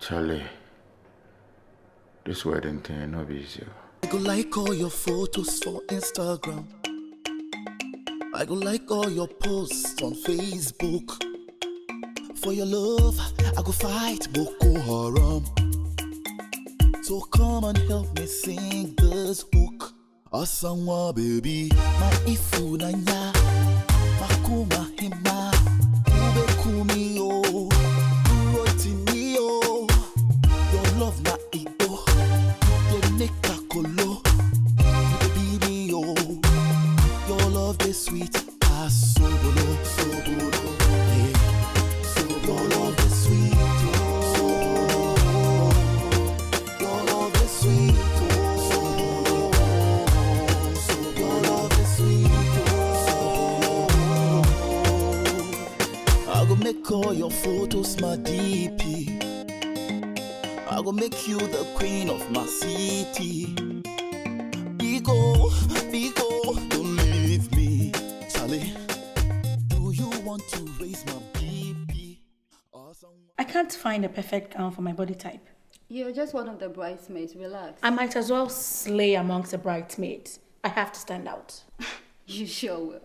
Charlie, this wedding thing no be easy. I go like all your photos for Instagram. I go like all your posts on Facebook. For your love, I go fight Boko Haram. So come and help me sing this hook. Asanwa baby, my ifu nanya, makuma hima, ube kumi yo, roti mi yo. Your love na ido, they make a kolo, baby yo. Your love is sweet, so bolo, yeah. So your love is sweet, your love is sweet, so your love is sweet, I go make all your photos my DP. I go make you the queen of my city. Bigo, don't leave me. Charlie, do you want to raise my BP? I can't find a perfect gown for my body type. You're just one of the bridesmaids, relax. I might as well slay amongst the bridesmaids. I have to stand out. You sure will.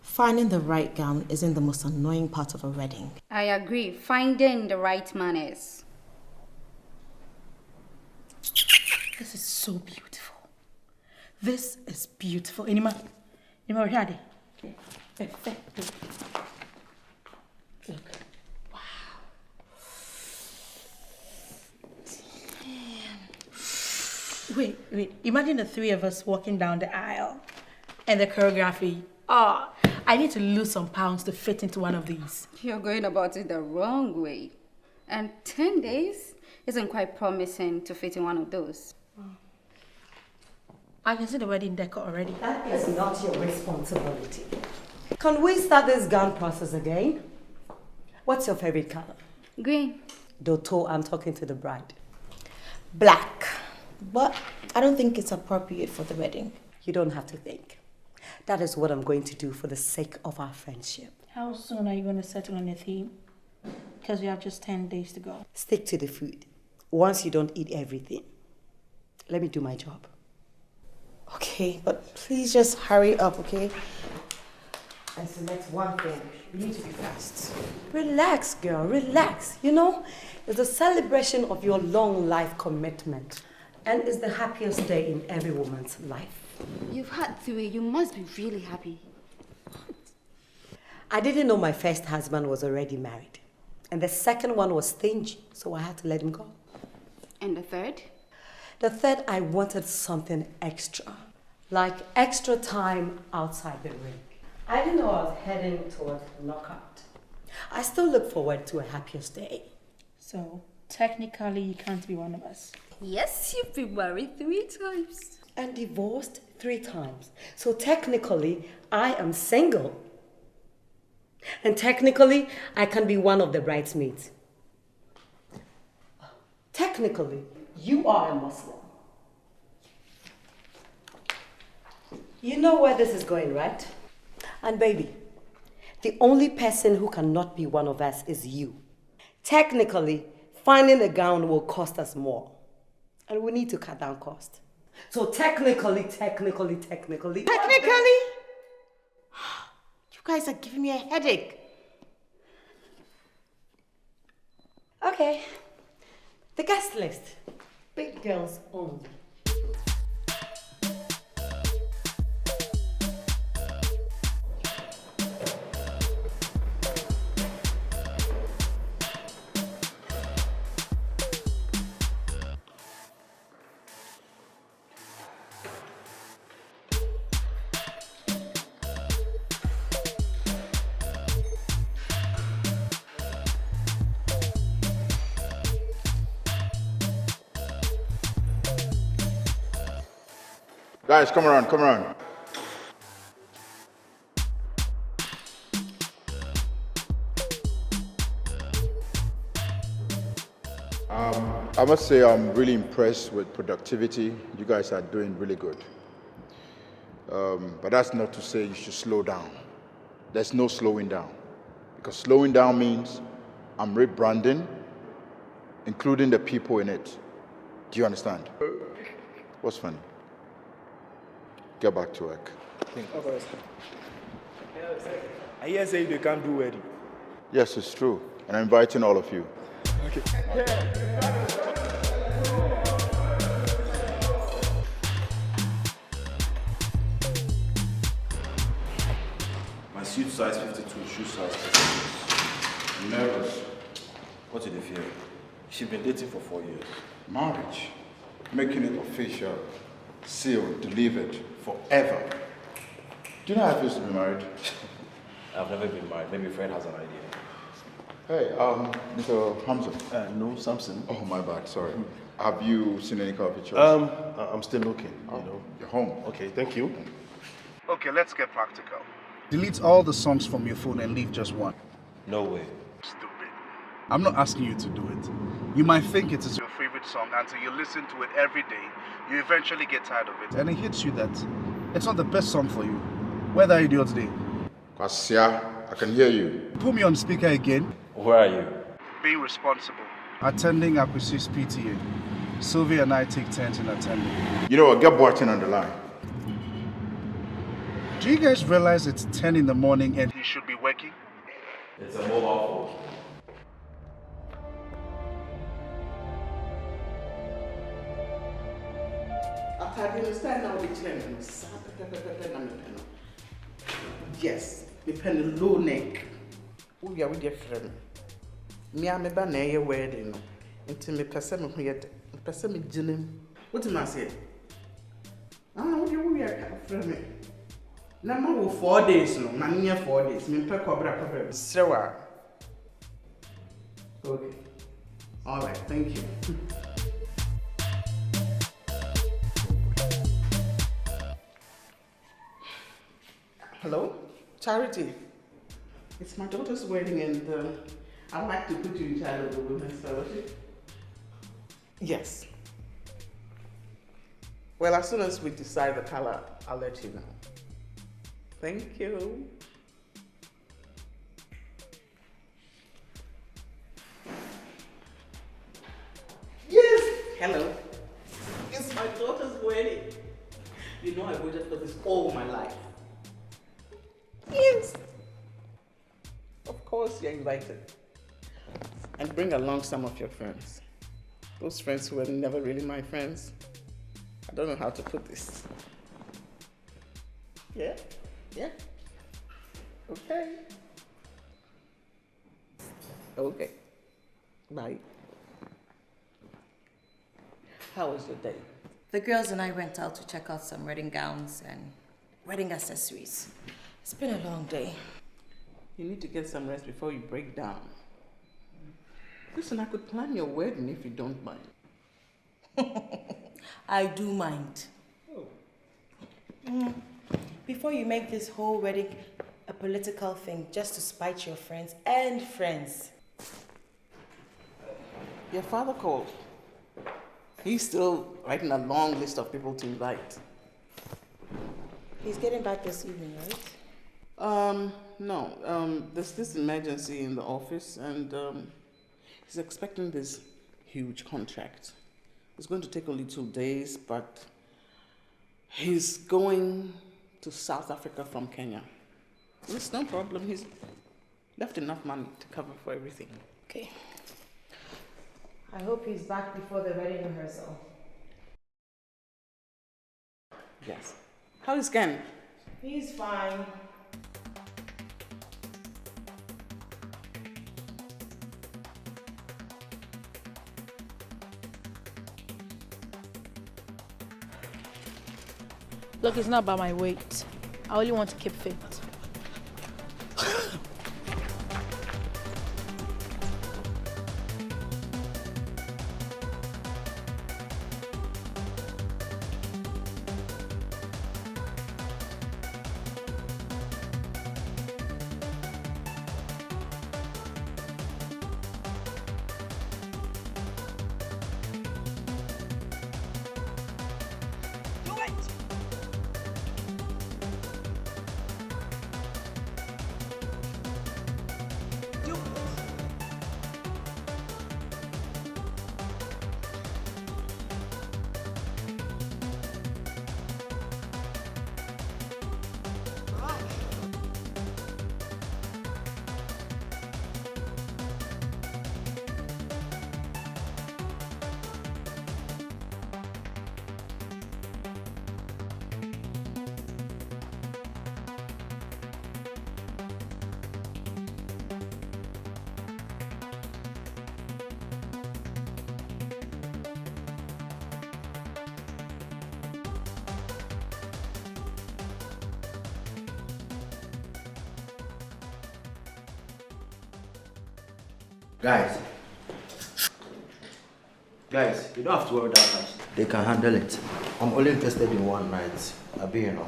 Finding the right gown isn't the most annoying part of a wedding. I agree. Finding the right man is. This is so beautiful. This is beautiful. Inima, ready? Perfecto. Look. Wow. Wait. Imagine the three of us walking down the aisle and the choreography. I need to lose some pounds to fit into one of these. You're going about it the wrong way. And 10 days isn't quite promising to fit in one of those. I can see the wedding decor already. That is not your responsibility. Can we start this gown process again? What's your favorite color? Green. Doto, I'm talking to the bride. Black. But I don't think it's appropriate for the wedding. You don't have to think. That is what I'm going to do for the sake of our friendship. How soon are you going to settle on a theme? Because we have just 10 days to go. Stick to the food. Once you don't eat everything, let me do my job. Okay, but please just hurry up, okay? And select one thing. We need to be fast. Relax, girl, relax. You know, it's a celebration of your long life commitment. And it's the happiest day in every woman's life. You've had 3. You must be really happy. I didn't know my first husband was already married. And the second one was stingy, so I had to let him go. And the third? The third, I wanted something extra. Like extra time outside the ring. I didn't know I was heading towards knockout. I still look forward to a happiest day. So, technically, you can't be one of us. Yes, you've been married 3 times. And divorced 3 times. So technically, I am single. And technically, I can be one of the bridesmaids. Technically, you are a Muslim. You know where this is going, right? And baby, the only person who cannot be one of us is you. Technically, finding a gown will cost us more. And we need to cut down cost. So technically. Technically? You guys are giving me a headache. Okay. The guest list. Big girls only. Guys, come around. I must say I'm really impressed with productivity. You guys are doing really good. But that's not to say you should slow down. There's no slowing down. Because slowing down means I'm rebranding, including the people in it. Do you understand? What's funny? Get back to work. I hear say they can't do wedding. Yes, it's true. And I'm inviting all of you. Okay. My suit size 52, shoe size 56. Nervous. What did they fear? She's been dating for 4 years. Marriage. Making it official. Sealed, delivered, forever. Do you know how it feels to be married? I've never been married. Maybe Fred has an idea. Hey, Mr. Hamza. No, Samson. Oh, my bad, sorry. Have you seen any car of your choice? I'm still looking, you know. You're home. Okay, thank you. Okay, let's get practical. Delete all the songs from your phone and leave just one. No way. Stupid. I'm not asking you to do it. You might think it is Your favorite song until you listen to it every day, you eventually get tired of it. and it hits you that it's not the best song for you. Where are you the other day? Kwasia, I can hear you. Put me on speaker again. Where are you? Being responsible. Attending Appiah's PTA. Sylvia and I take turns in attending. You know what? Get Boatin on the line. Do you guys realize it's 10 in the morning and You should be working. It's a mobile phone. Yes, me pen low neck. We are with your friend. Me and me ban a wedding. Until me person me yet, person me jinim. What am I say? What do you are friend me? Number 4 days no, na near 4 days. Me pe cobra cobra. Sewa. Okay. All right, thank you. Hello, Charity. It's my daughter's wedding, and I'd like to put you in charge of the women's fellowship. Yes. Well, as soon as we decide the color, I'll let you know. Thank you. Yes. Hello. It's my daughter's wedding. You know I waited for this all my life. Yes. Of course you're invited. And bring along some of your friends. Those friends who were never really my friends. I don't know how to put this. Yeah? Yeah? Okay. Okay. Bye. How was your day? The girls and I went out to check out some wedding gowns and wedding accessories. It's been a long day. You need to get some rest before you break down. Listen, I could plan your wedding if you don't mind. I do mind. Oh. Before you make this whole wedding a political thing just to spite your friends and friends. Your father called. He's still writing a long list of people to invite. He's getting back this evening, right? No. There's this emergency in the office, and he's expecting this huge contract. It's going to take only 2 days, but he's going to South Africa from Kenya. It's no problem. He's left enough money to cover for everything. Okay. I hope he's back before the wedding rehearsal. Yes. How is Ken? He's fine. Look, it's not about my weight. I only want to keep fit. Guys, you don't have to worry that much. They can handle it. I'm only interested in one night. Abi, you know.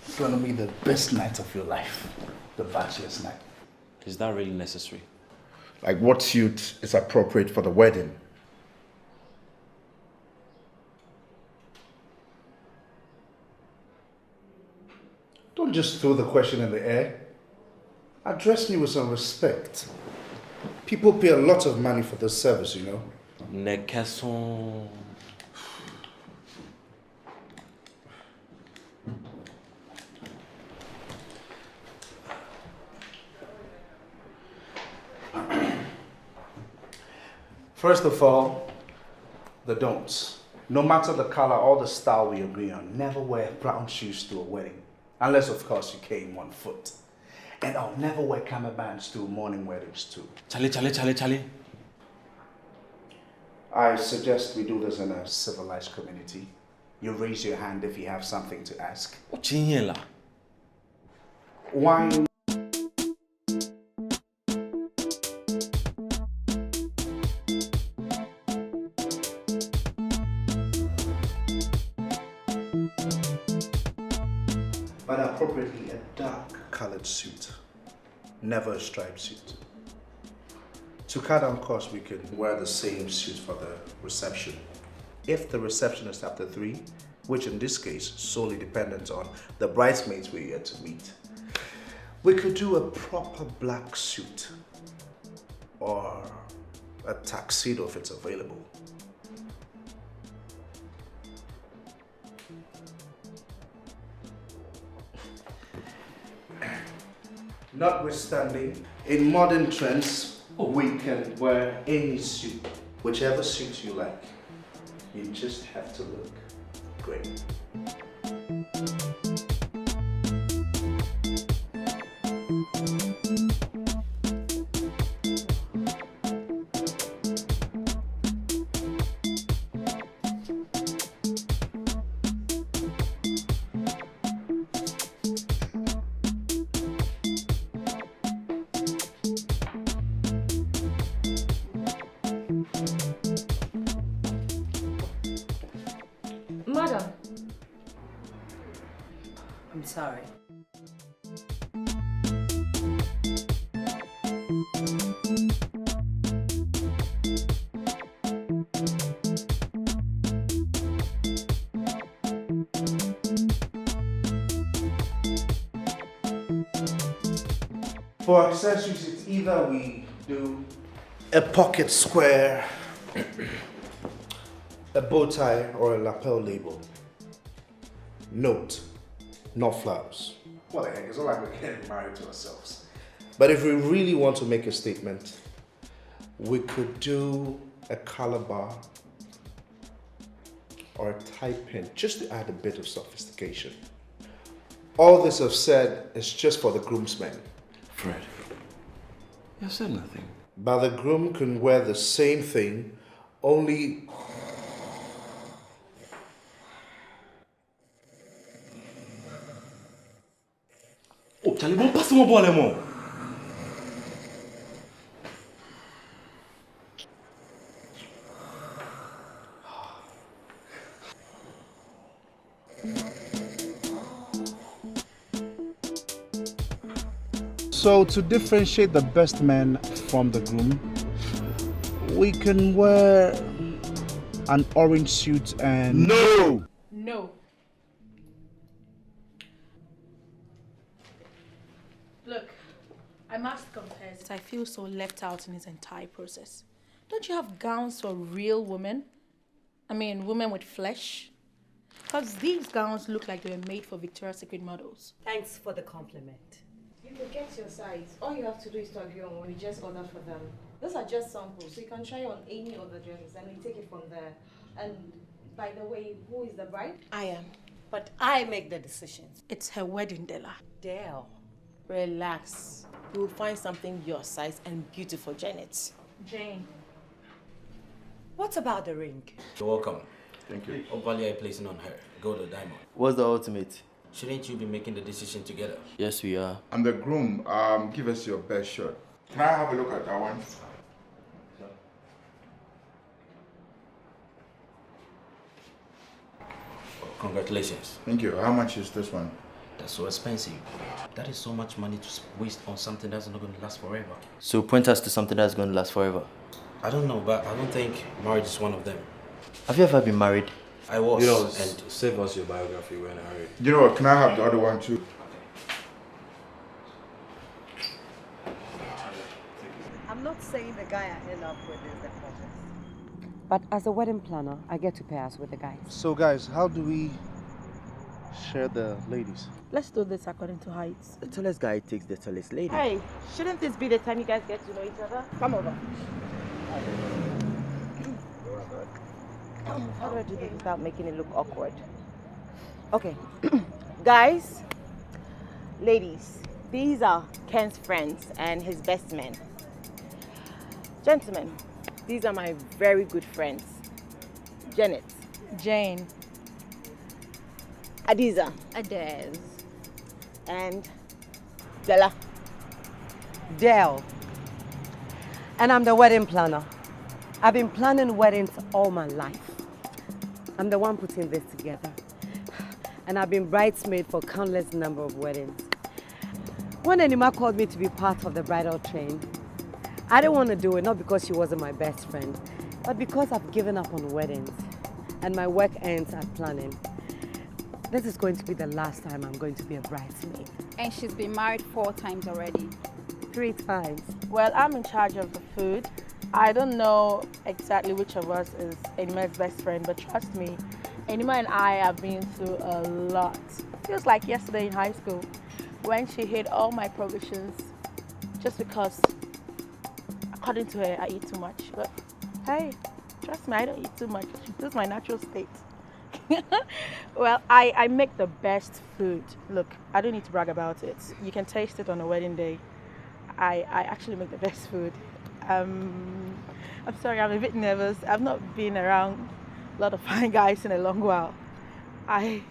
It's gonna be the best night of your life. The bachelor's night. Is that really necessary? Like, what suit is appropriate for the wedding? Don't just throw the question in the air. Address me with some respect. People pay a lot of money for this service, you know. Nekesson. First of all, the don'ts. No matter the color or the style we agree on, never wear brown shoes to a wedding. Unless, of course, you came on foot. And I'll never wear camel bands to morning weddings too. Charlie. I suggest we do this in a civilized community. You raise your hand if you have something to ask. Wine. But appropriately a dark colored suit, never a striped suit. To cut down costs, we can wear the same suit for the reception. If the reception is after 3, which in this case solely dependent on the bridesmaids we're here to meet, we could do a proper black suit or a tuxedo if it's available. Notwithstanding, in modern trends, we can wear any suit, whichever suit you like. You just have to look great. Madam. I'm sorry. For accessories, it's either we do a pocket square, a bow tie, or a lapel label. Note, not flowers. What the heck, it's not like we're getting married to ourselves. But if we really want to make a statement, we could do a collar bar or a tie pin, just to add a bit of sophistication. All this I've said is just for the groomsmen. Fred, you said nothing. But the groom can wear the same thing, only oh, Charlie, bon passe mon bol, mon. So to differentiate the best man from the groom, we can wear an orange suit and... No! No. Look, I must confess, I feel so left out in this entire process. Don't you have gowns for real women? I mean, women with flesh? Because these gowns look like they were made for Victoria's Secret models. Thanks for the compliment. You will get your size. All you have to do is to agree on what you just order for them. Those are just samples, so you can try on any of the dresses and we take it from there. And by the way, who is the bride? I am. But I make the decisions. It's her wedding, Della. Dale. Relax. We will find something your size and beautiful, Janet. Jane. What about the ring? You're welcome. Thank you. What value are you placing on her? Gold or diamond? What's the ultimate? Shouldn't you be making the decision together? Yes, we are. And the groom, give us your best shot. Can I have a look at that one? Congratulations. Thank you. How much is this one? That's so expensive. That is so much money to waste on something that's not going to last forever. So point us to something that's going to last forever. I don't know, but I don't think marriage is one of them. Have you ever been married? I was. You know, and save us your biography when I read. You know what? Can I have the other one too? I'm not saying the guy I end up with is the promise. But as a wedding planner, I get to pair us with the guys. So guys, how do we share the ladies? Let's do this according to heights. The tallest guy takes the tallest lady. Hey, shouldn't this be the time you guys get to know each other? Come over. How do I do this without making it look awkward? Okay. Guys, ladies, these are Ken's friends and his best men. Gentlemen, these are my very good friends. Janet. Jane. Adiza. Adez. And Della. Dell. And I'm the wedding planner. I've been planning weddings all my life. I'm the one putting this together. And I've been bridesmaid for countless number of weddings. When Enima called me to be part of the bridal train, I didn't want to do it, not because she wasn't my best friend, but because I've given up on weddings and my work ends at planning. This is going to be the last time I'm going to be a bridesmaid. And she's been married 4 times already. 3 times. Well, I'm in charge of the food. I don't know exactly which of us is Enima's best friend, but trust me, Enima and I have been through a lot. Feels like yesterday in high school when she hid all my provisions just because, according to her, I eat too much. But hey, trust me, I don't eat too much. This is my natural state. Well, I make the best food. Look, I don't need to brag about it. You can taste it on a wedding day. I actually make the best food. I'm sorry, I'm a bit nervous. I've not been around a lot of fine guys in a long while. I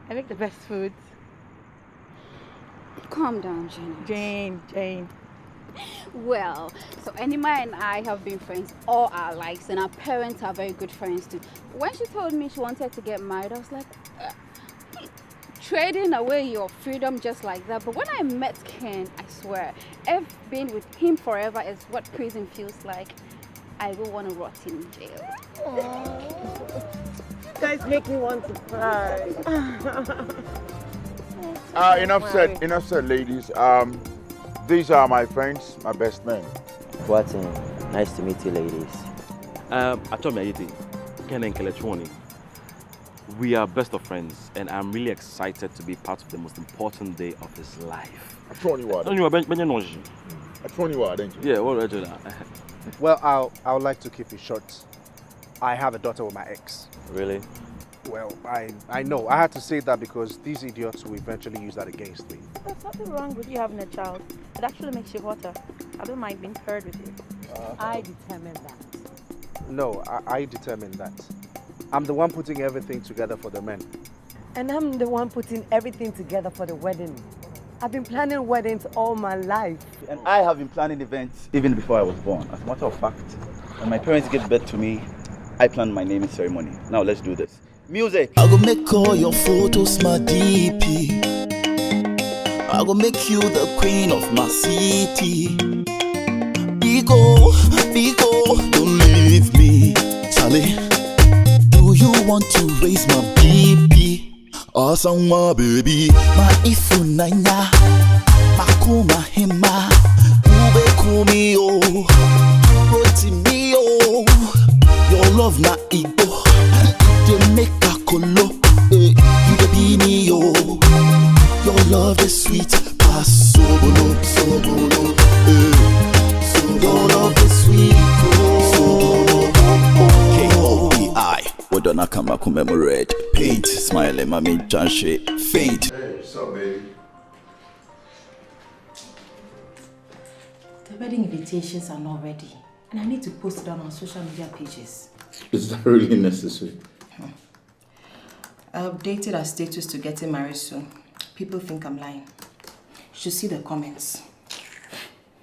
make the best food. Calm down, Janet. Jane. Well, so Enima and I have been friends all our lives, and our parents are very good friends too. When she told me she wanted to get married, I was like, trading away your freedom just like that. But when I met Ken, I swear, if being with him forever is what prison feels like, I will want to rot in jail. You guys make me want to cry. Enough said, ladies. These are my friends, my best men. What's nice to meet you, ladies. I told me Ken and Kelechwani. We are best of friends, and I'm really excited to be part of the most important day of his life. Yeah, what do Well, I would like to keep it short. I have a daughter with my ex. Really? Well, I know. I had to say that because these idiots will eventually use that against me. There's nothing wrong with you having a child. It actually makes you hotter. I don't mind being paired with you. I determined that. No, I determined that. I'm the one putting everything together for the men. And I'm the one putting everything together for the wedding. I've been planning weddings all my life. And I have been planning events even before I was born. As a matter of fact, when my parents gave birth to me, I planned my naming ceremony. Now let's do this. Music! I go make all your photos my DP. I go make you the queen of my city. Bigo, don't leave me. Charlie, do you want to raise my BP? Awesome, baby. My ifunanya, makuma hema, ube kumio, roti mio. Your love na ego, you make a colo. You the beanie yo. Your love is sweet, pass sobolo. Your love is sweet, K-O-P-I. Wodona kama commemorate. Paint, smile, mami, chanche, faint. Hey, what's up, baby? The wedding invitations are not ready, and I need to post it on our social media pages. Is that really necessary? I updated our status to getting married soon. People think I'm lying. You should see the comments.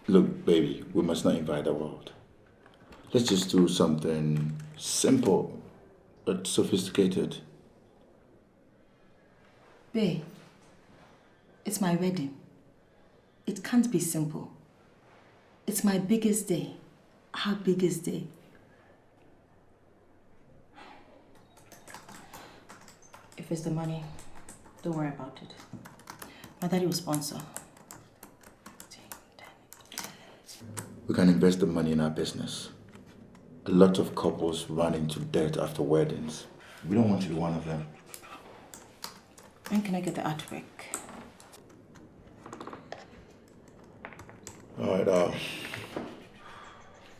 Look, baby, we must not invite the world. Let's just do something simple but sophisticated. Babe, it's my wedding. It can't be simple. It's my biggest day. Our biggest day. If it's the money, don't worry about it. My daddy will sponsor. We can invest the money in our business. A lot of couples run into debt after weddings. We don't want to be one of them. When can I get the artwork? All right, I'll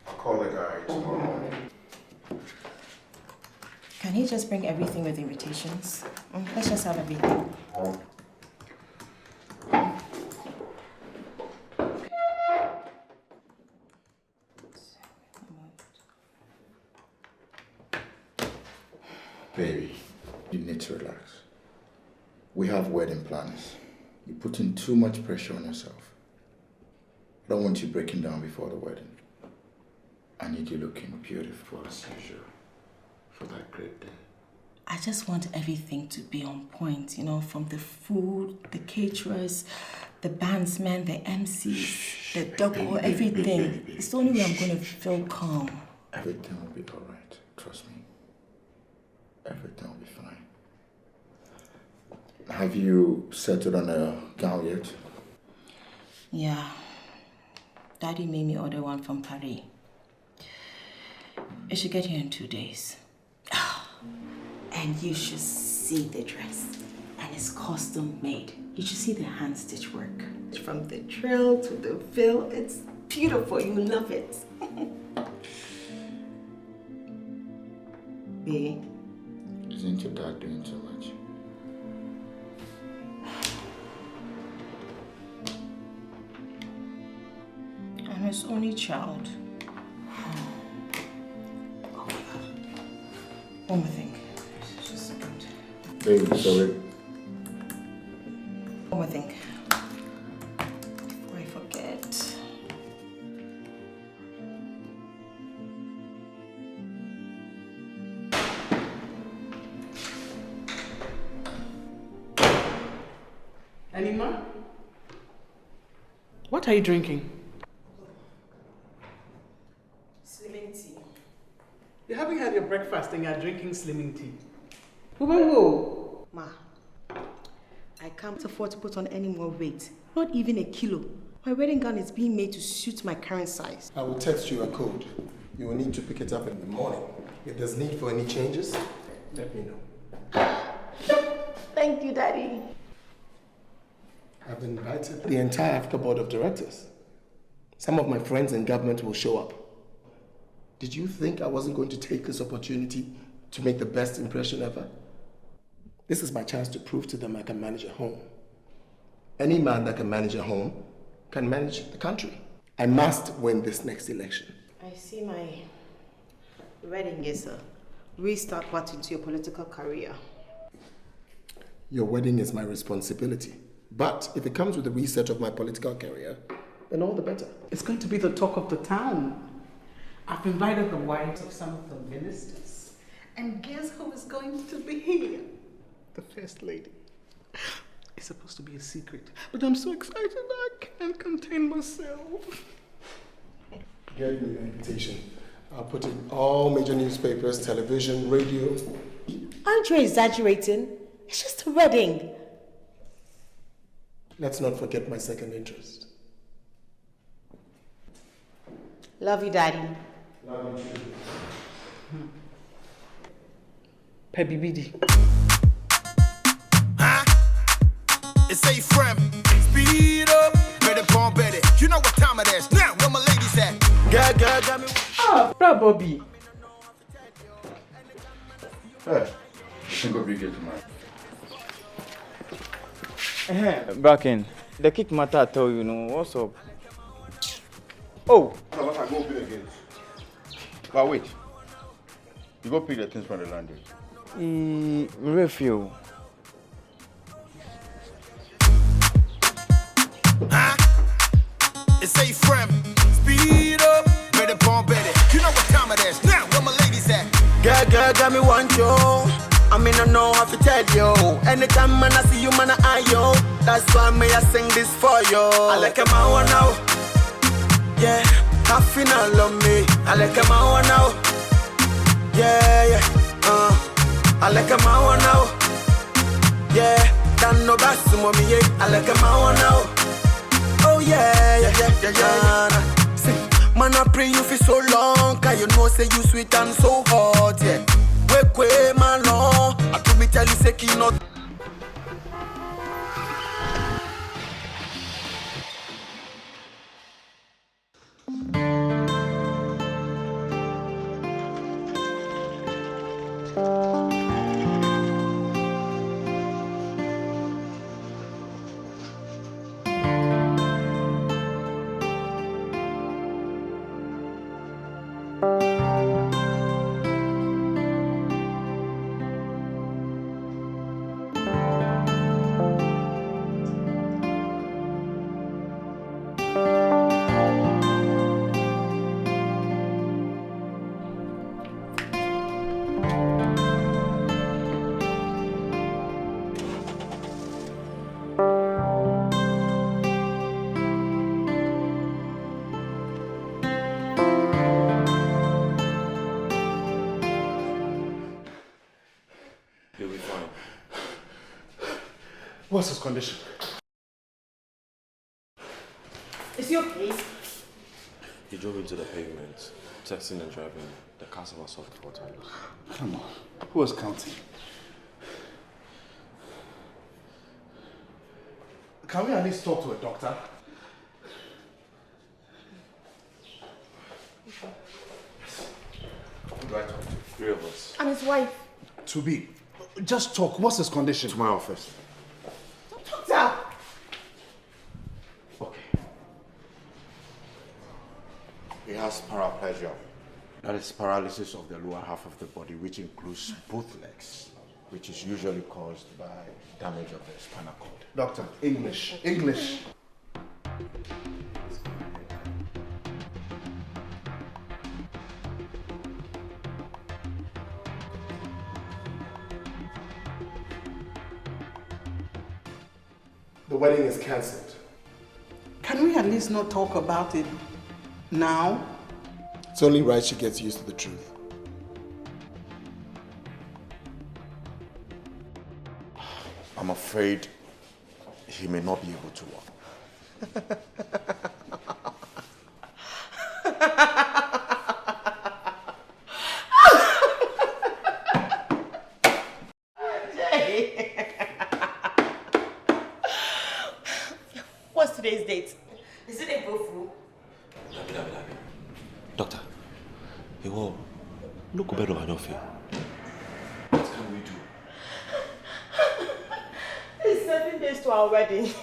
call the guy tomorrow morning. Can he just bring everything with invitations? Let's just have everything. Baby, you need to relax. We have wedding plans. You're putting too much pressure on yourself. I don't want you breaking down before the wedding. I need you looking beautiful as usual for that great day. I just want everything to be on point, you know, from the food, the caterers, the bandsmen, the MCs, the decor, everything. It's the only way I'm going to feel calm. Everything will be all right. Trust me. Everything will be fine. Have you settled on a gown yet? Yeah. Daddy made me order one from Paris. It should get here in 2 days. And you should see the dress. And it's custom made. You should see the hand stitch work. From the trill to the fill, it's beautiful. You love it. Babe. Isn't your dad doing so much? I'm his only child. Oh my God. One more thing. Just a second. Baby, sorry. One more thing. Before I forget. Anima? What are you drinking? Slimming tea. You haven't had your breakfast and you're drinking slimming tea. Whoa. Ma, I can't afford to put on any more weight. Not even a kilo. My wedding gown is being made to suit my current size. I will text you a code. You will need to pick it up in the morning. If there's need for any changes, let me know. Thank you, Daddy. I've invited the entire Africa Board of Directors. Some of my friends in government will show up. Did you think I wasn't going to take this opportunity to make the best impression ever? This is my chance to prove to them I can manage a home. Any man that can manage a home can manage the country. I must win this next election. I see my wedding is a restart part into your political career. Your wedding is my responsibility. But if it comes with a reset of my political career, then all the better. It's going to be the talk of the town. I've invited the wives of some of the ministers. And guess who is going to be here? The First Lady. It's supposed to be a secret, but I'm so excited I can't contain myself. Get me an invitation. I'll put in all major newspapers, television, radio. Aren't you exaggerating? It's just a wedding. Let's not forget my second interest. Love you, Daddy. Love you too. Pebibidi. It's a friend. Speed up, better pump better. You know what time it is now. Where my ladies at? Girl, got me. Ah, Fra Bobby. Hey, you can go bring it tomorrow. Back in. The kick matter I tell you, know, what's up? Oh! No, I go open the gate. But wait. You go pick the things from the landing. Refuel. It's a friend. Speed up, better pump better. You know what time it is. Now, where my ladies at? Girl, got me one show. I mean, I know how to tell you. Anytime man I see you, man I eye you. That's why me I sing this for you. I like a man now. Yeah, half in all of me. I like a man now. Yeah. I like a man now. Yeah, dan no bass mommy. Yeah, I like a man now. Oh yeah. See, man I pray you for so long, 'cause you know say you sweet and so hot. Yeah. Wait, man, no. I told me tell you say you not. What's his condition? Is he okay? He drove into the pavement, texting and driving. The car was off 4 times. Come on. Who was counting? Can we at least talk to a doctor? Who do I talk to? 3 of us. And his wife. To be. Just talk. What's his condition? To my office. Doctor! He has paraplegia. That is paralysis of the lower half of the body, which includes both legs, which is usually caused by damage of the spinal cord. Doctor, English. The wedding is cancelled. Can we at least not talk about it now? It's only right she gets used to the truth. I'm afraid he may not be able to walk. What's today's date? Is it April Fool? Doctor, he will look better I don't feel. What can we do? It's 7 days to our wedding.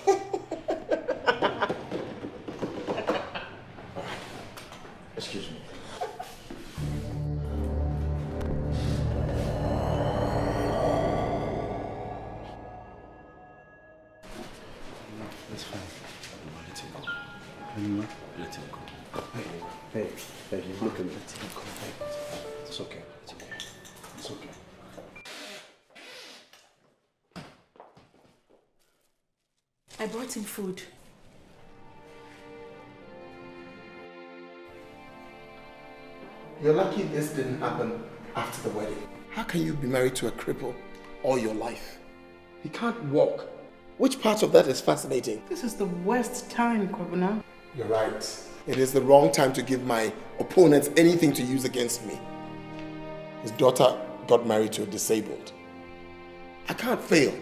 Excuse me. That's fine. Let him go. Let him go. Hey, look at me. Let him go. It's okay. It's okay. I brought him food. You're lucky this didn't happen after the wedding. How can you be married to a cripple all your life? He can't walk. Which part of that is fascinating? This is the worst time, Kwabena. You're right. It is the wrong time to give my opponents anything to use against me. His daughter got married to a disabled. I can't fail.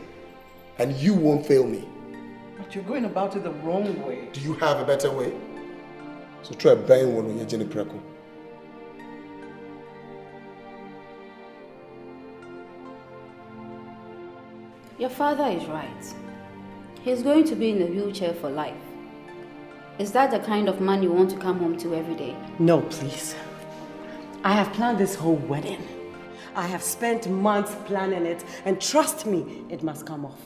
And you won't fail me. But you're going about it the wrong way. Do you have a better way? So try buying one on your Jenny Preco. Your father is right. He's going to be in a wheelchair for life. Is that the kind of man you want to come home to every day? No, please. I have planned this whole wedding. I have spent months planning it, and trust me, it must come off.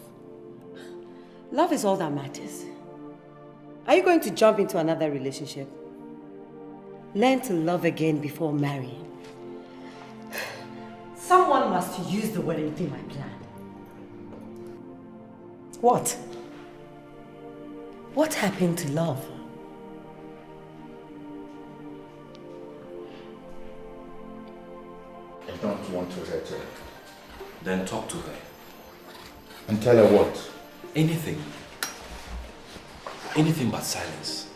Love is all that matters. Are you going to jump into another relationship? Learn to love again before marrying. Someone must use the wedding theme I planned. What? What happened to love? I don't want to hurt her. Then talk to her. And tell her what? Anything. Anything but silence.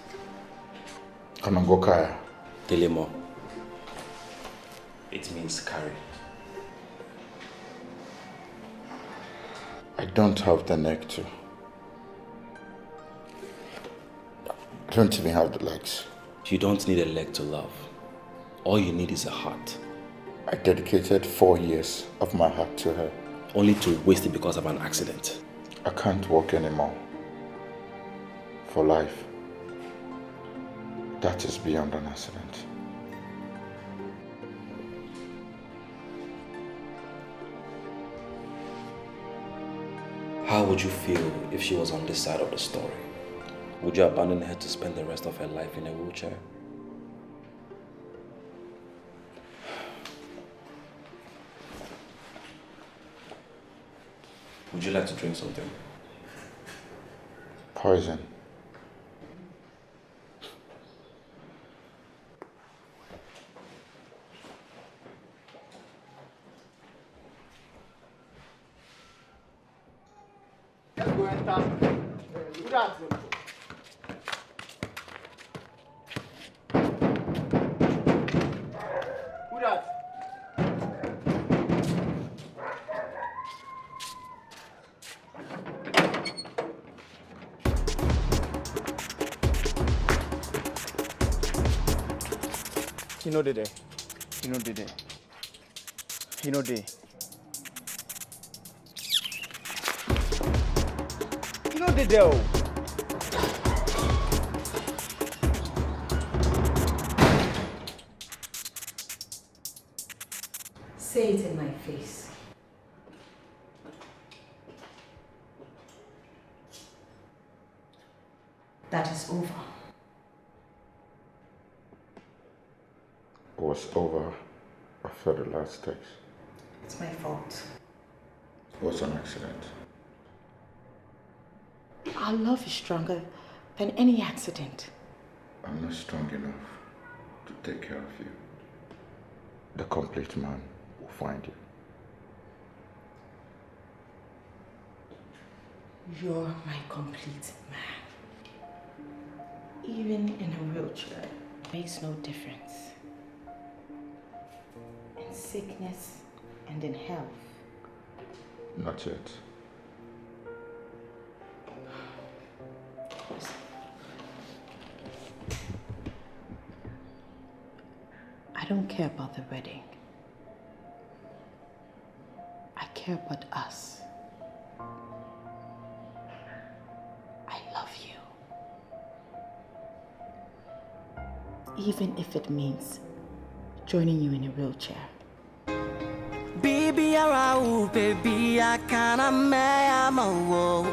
Kanangokaya. Telemo. It means carry. I don't have the neck to. I don't even have the legs. You don't need a leg to love. All you need is a heart. I dedicated 4 years of my heart to her. Only to waste it because of an accident. I can't walk anymore. For life. That is beyond an accident. How would you feel if she was on this side of the story? Would you abandon her to spend the rest of her life in a wheelchair? Would you like to drink something? Poison. He no did it. He no did it. He no did. He no did it. Say it in my face. That is over. It was over after the last text. It's my fault. It was an accident. Our love is stronger than any accident. I'm not strong enough to take care of you. The complete man will find you. You're my complete man. Even in a wheelchair, makes no difference. In sickness and in health. Not yet. I don't care about the wedding. I care about us. I love you. Even if it means joining you in a wheelchair. Baby, around, baby, I can't am a wall.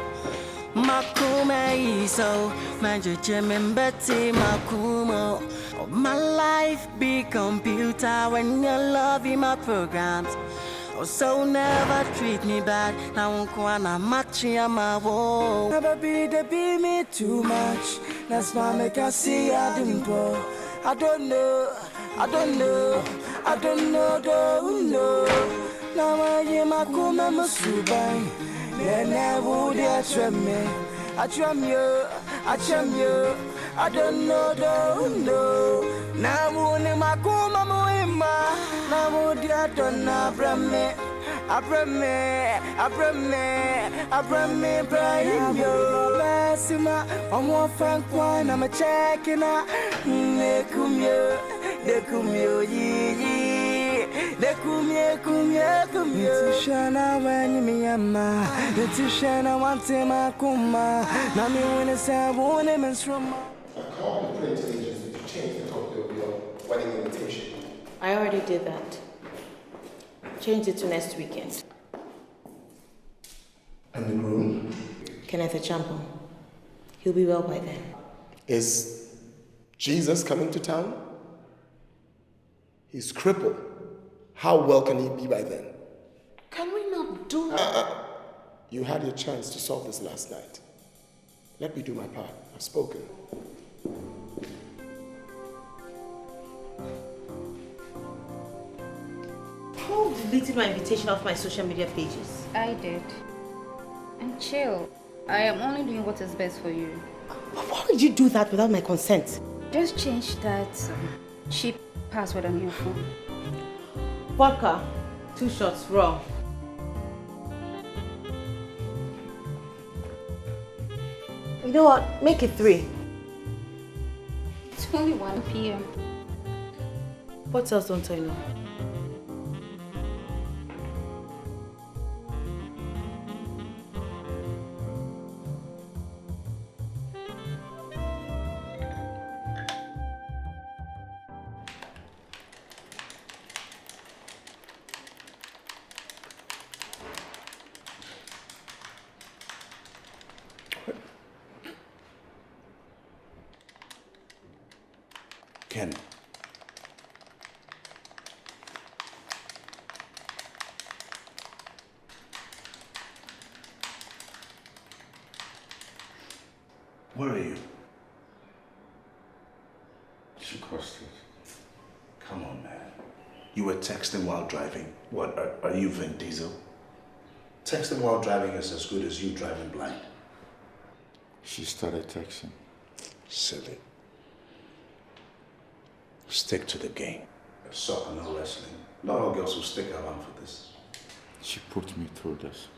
Makume so Manja Jim Betty Makumo. My life be computer when you love in my programs. Oh, so never treat me bad. Now I'm matching my wall. Never be me too much. That's why make I see I didn't go. I don't know, don't know. Now I am a kuma masubai. Then I would attract me. I don't know. Now only my kuma moima. Now would I don't know, I bring me, Brian, yo, Lassima, I'm one frank wine, I'm a checking out. They come here, Shana, when you me, Amma, the Tishana wants him, Akuma, Nami, when it's a woman from. I called the print agency to change the copy of your wedding invitation. I already did that. Change it to next weekend. And the groom? Kenneth Champo. He'll be well by then. Is Jesus coming to town? He's crippled. How well can he be by then? Can we not do that? You had your chance to solve this last night. Let me do my part. I've spoken. Who deleted my invitation off my social media pages? I did. And chill. I am only doing what is best for you. Why would you do that without my consent? Just change that cheap password on your phone. Vodka, 2 shots raw. You know what? Make it 3. It's only 1 p.m. What else don't I know? Ken. Where are you? She crossed it. Come on, man. You were texting while driving. What, are you Vin Diesel? Texting while driving is as good as you driving blind. She started texting. Silly. Stick to the game. Soccer, no wrestling. Not all girls will stick around for this. She put me through this.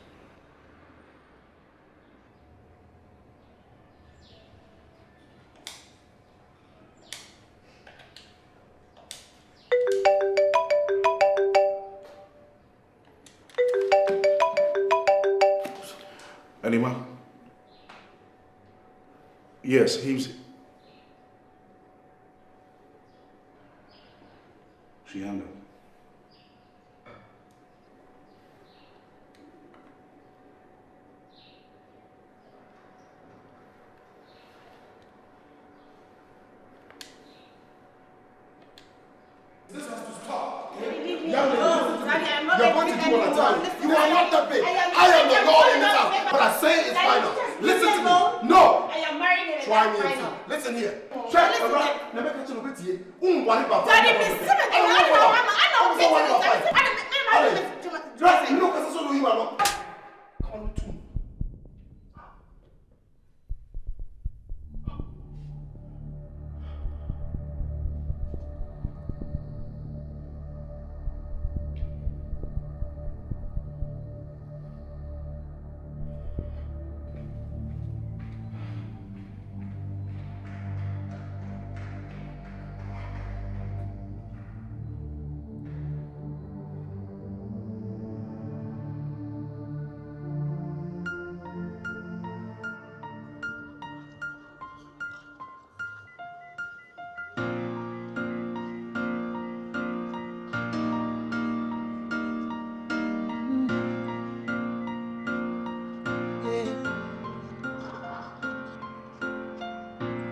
Anima? Yes, he's... She hung up. This has to stop. Young lady, you're going to do what I tell you. You are not that big. I am the law in this house. But I say it's final. Listen to me. No. I am married and Try me and see. Listen here. Check around. Never catch you with you. Worry about Daddy, please, listen to me. I know. Look, that's what you are. Come to me.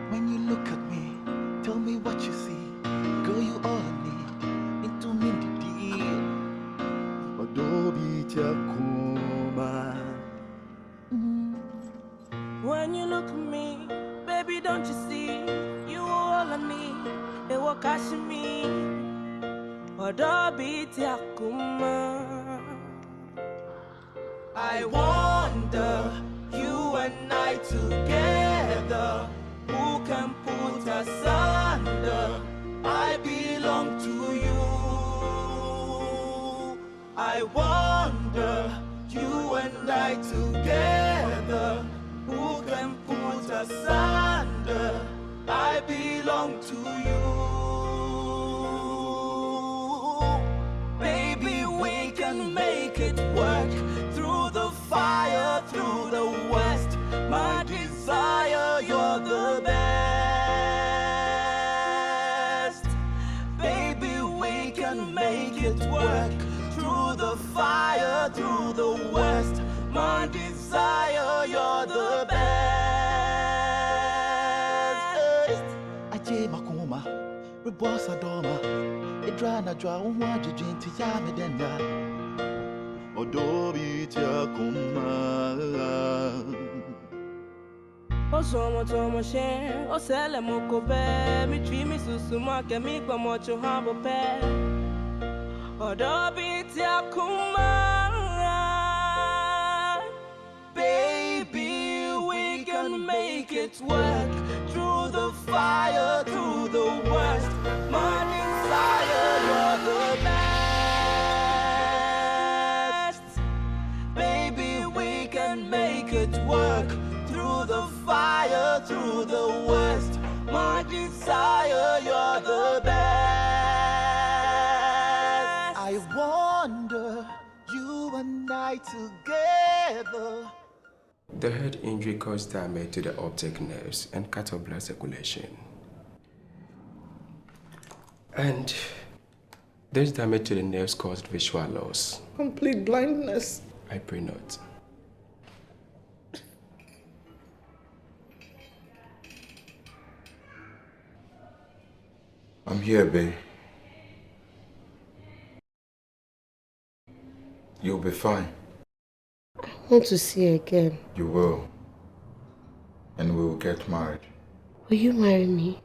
When you look at me, tell me what you see. Girl, you all I need. Into me the deal. Adobe Takuma. When you look at me, baby, don't you see? You all I need. It will catch me. Adobe Takuma. I wonder, you and I together, who can put us under? I belong to you. I wonder, you and I together, who can put us under? I belong to you. Baby, we can make it work. Through the fire, through the west, my desire, you're the best. Baby, we can make it work. Through the fire, through the west, my desire, you're the best. boss adoma. Idrana dra unwa jijinti ya medenya. Odobi tia kuma. Osomo tomo she, osele mokobe, mi tri mi susuma ke mi kwa mocho habo pe. Odobi tia kuma. Baby, we can make it work through the fire, through the worst. My desire, you're the best. Baby, we can make it work through the fire, through the worst. My desire, you're the best. I wonder, you and I together. The head injury caused damage to the optic nerves and cut off blood circulation. And this damage to the nerves caused visual loss. Complete blindness. I pray not. I'm here, babe. You'll be fine. I want to see her again. You will. And we will get married. Will you marry me?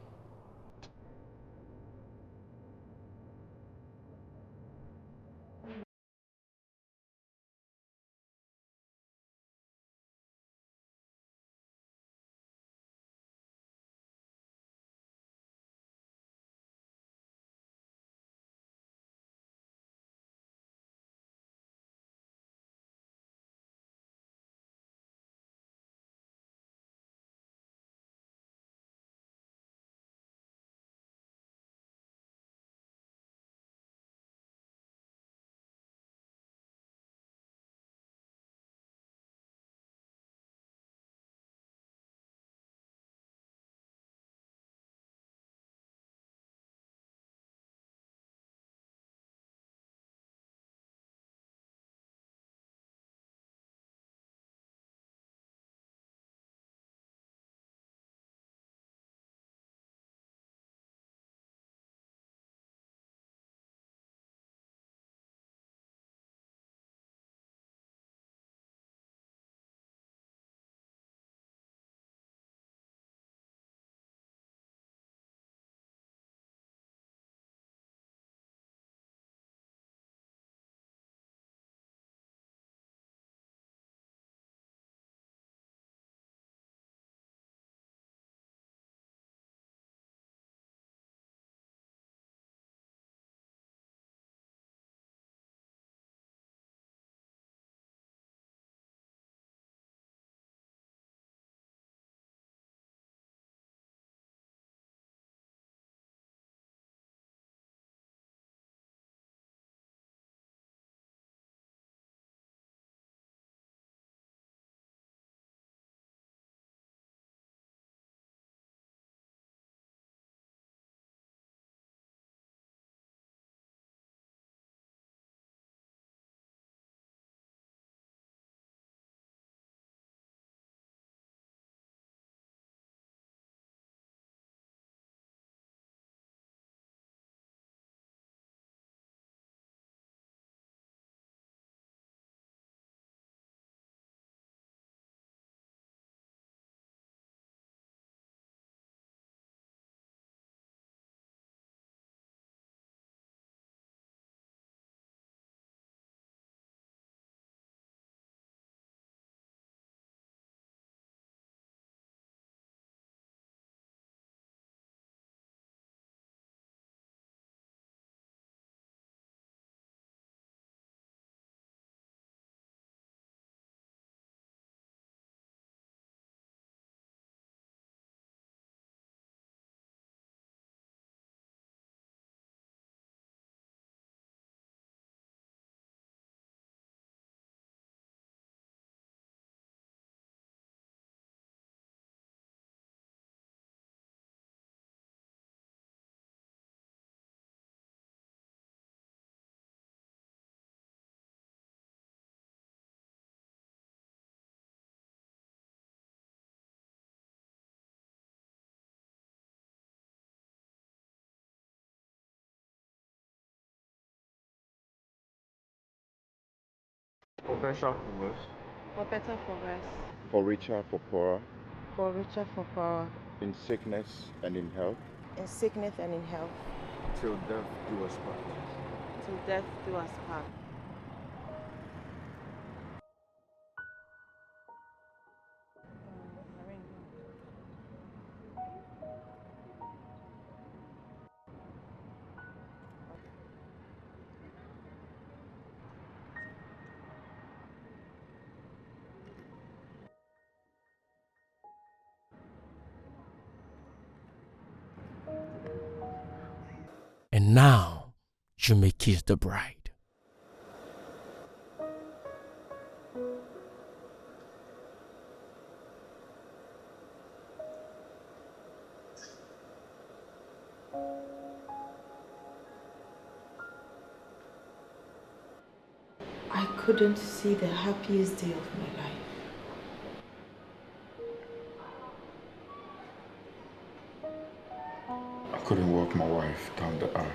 For better, for worse. For better, for worse. For richer, for poorer. For richer, for poorer. In sickness and in health. In sickness and in health. Till death do us part. Till death do us part. And now you may kiss the bride. I couldn't see the happiest day of my life. I couldn't walk my wife down the aisle.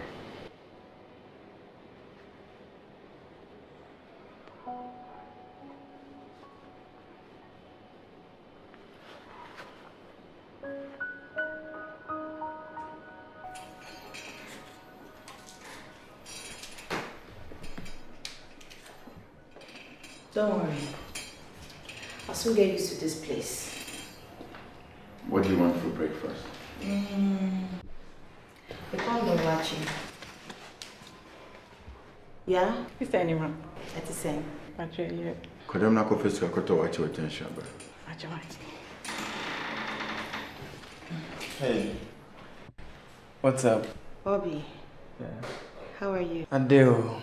Don't worry. I'll soon get used to this place. What do you want for breakfast? They call me watching. Yeah? It's anyone. That's the same. Actually, Could I not confess to watch your attention? Hey. What's up? Bobby, Yeah. how are you? Adele.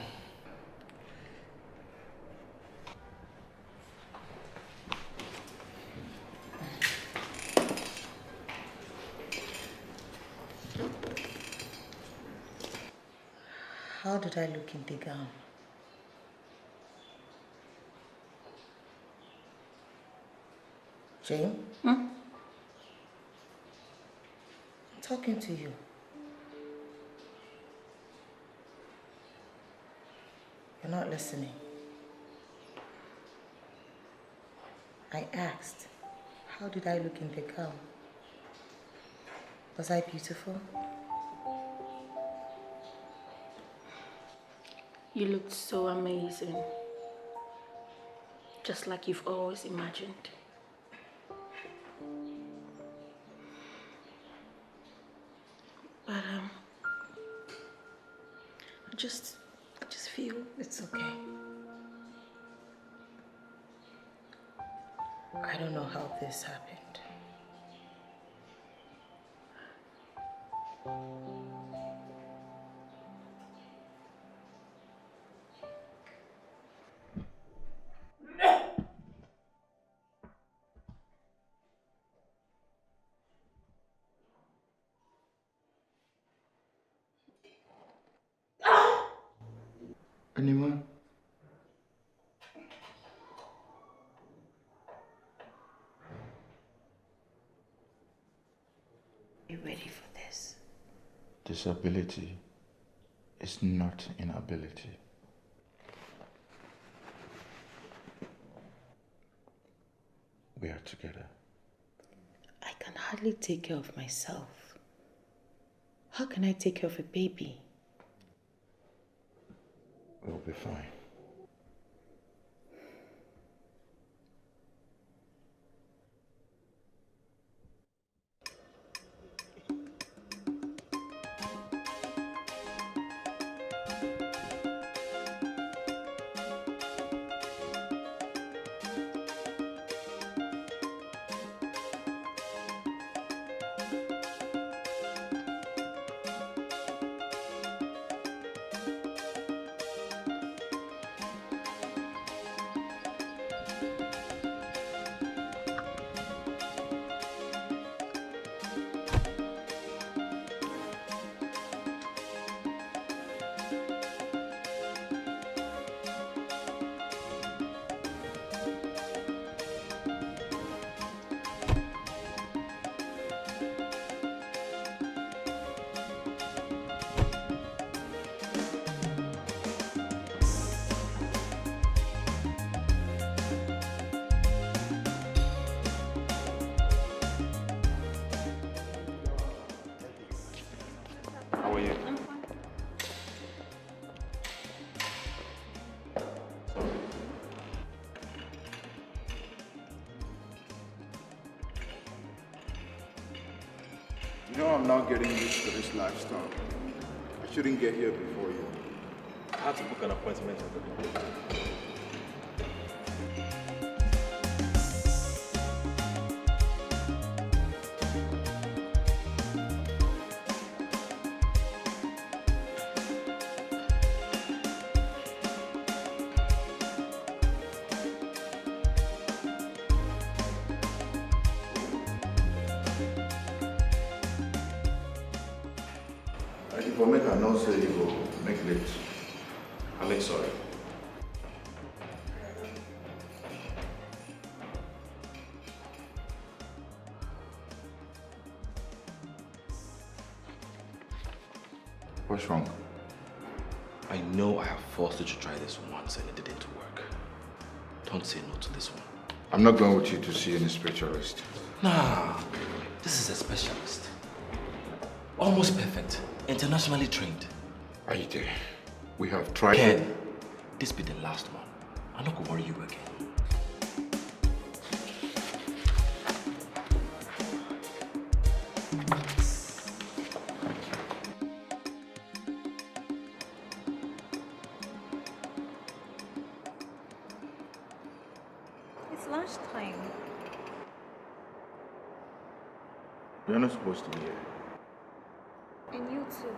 How did I look in the gown? Jane? I'm talking to you. You're not listening. I asked, how did I look in the gown? Was I beautiful? You looked so amazing. Just like you've always imagined. But I just feel it's okay. I don't know how this happened. Anyone? Are you ready for this? Disability is not inability. We are together. I can hardly take care of myself. How can I take care of a baby? We'll be fine. You know, I'm now getting used to this lifestyle. I shouldn't get here before you. I had to book an appointment at the club. If I make a no say, you will make late. I make sorry. What's wrong? I know I have forced you to try this once and it didn't work. Don't say no to this one. I'm not going with you to see any spiritualist. Nah, this is a specialist. Almost perfect. Internationally trained. Aide, we have tried. Ken, this be the last one. I'm not gonna worry you again. It's lunchtime. You're not supposed to be here. And you too.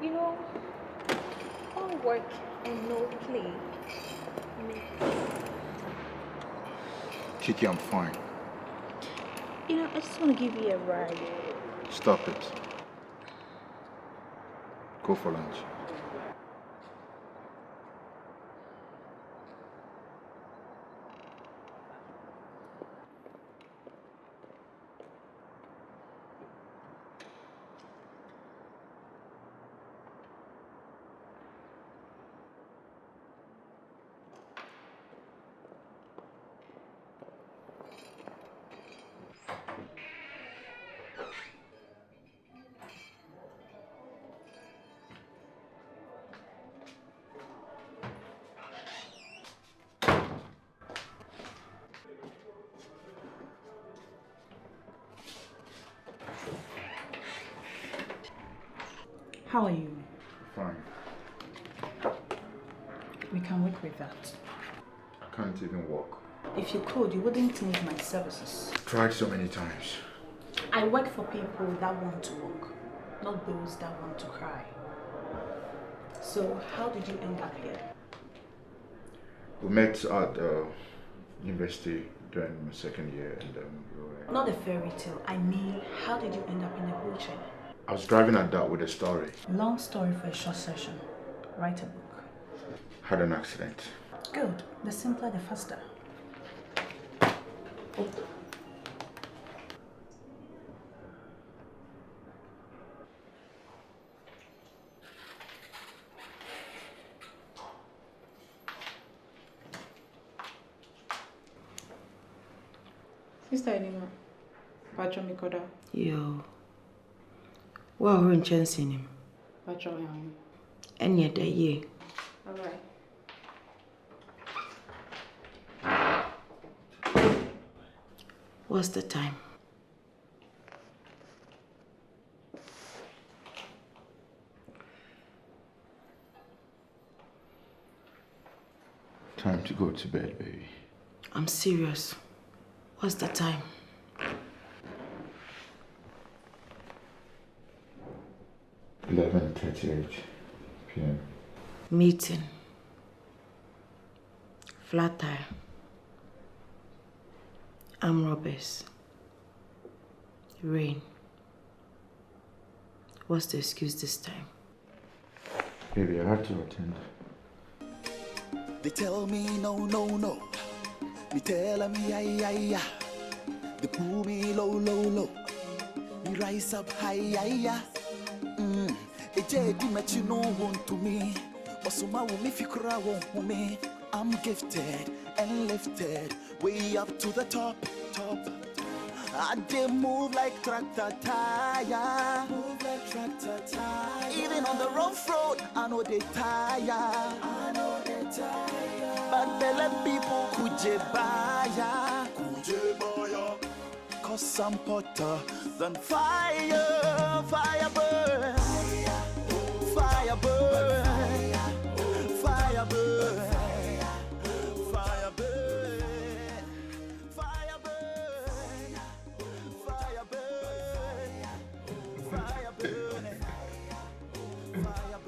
You know, all work and no play makes. Kiki, I'm fine. You know, I just want to give you a ride. Stop it. Go for lunch. How are you? Fine. We can work with that. I can't even walk. If you could, you wouldn't need my services. Tried so many times. I work for people that want to walk, not those that want to cry. So, how did you end up here? We met at university during my second year and we were... Not a fairy tale. I mean, how did you end up in a wheelchair? I was driving at that with a story. Long story for a short session. Write a book. Had an accident. Good. The simpler, the faster. Oh. Sister Enima, Pacho Mikoda. Yo. Well, we're in chancing him. Pacho Yang. And yet, a year. Alright. What's the time? Time to go to bed, baby. I'm serious. What's the time? 11:38 p.m. Meeting. Flat tire. Arm robbers. Rain. What's the excuse this time? Baby, I have to attend. They tell me no, no, no. Me tell me yeah. They pull me low, low, low. Me rise up high, yeah. Eje met you no one to me. Osuma wo me fikra won me. I'm gifted and lifted way up to the top. I did move like tractor tire. Even on the rough road, I know they tire. But the people kuje baya. cause I'm hotter than fire. Fire burn. Fire burn. Fire burn. Fire burn. Fire burn. Fire burn. Fire burn. Fire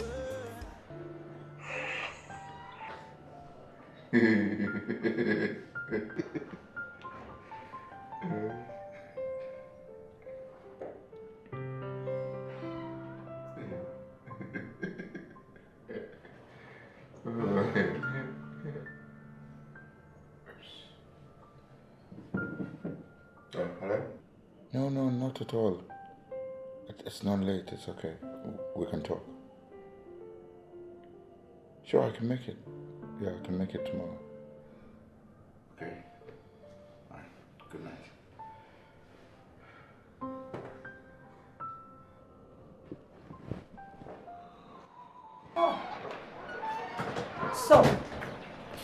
Hello? No, not at all. It's not late, it's okay. We can talk. Sure, I can make it. Yeah, I can make it tomorrow. Okay. All right. Good night. Oh. So,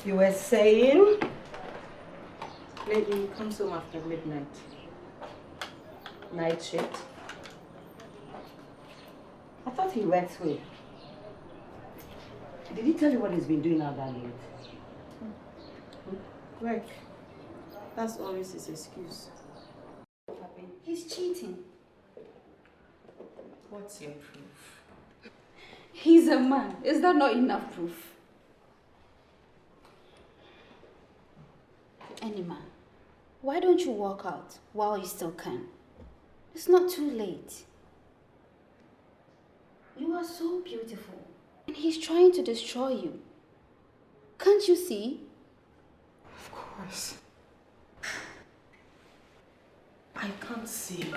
you were saying lately he comes home after midnight. Night shift. I thought he works where? Did he tell you what he's been doing out that late? Work. That's always his excuse. He's cheating. What's your proof? He's a man. Is that not enough proof? Any man, why don't you walk out while you still can? It's not too late. You are so beautiful. And he's trying to destroy you. Can't you see? Of course. I can't see.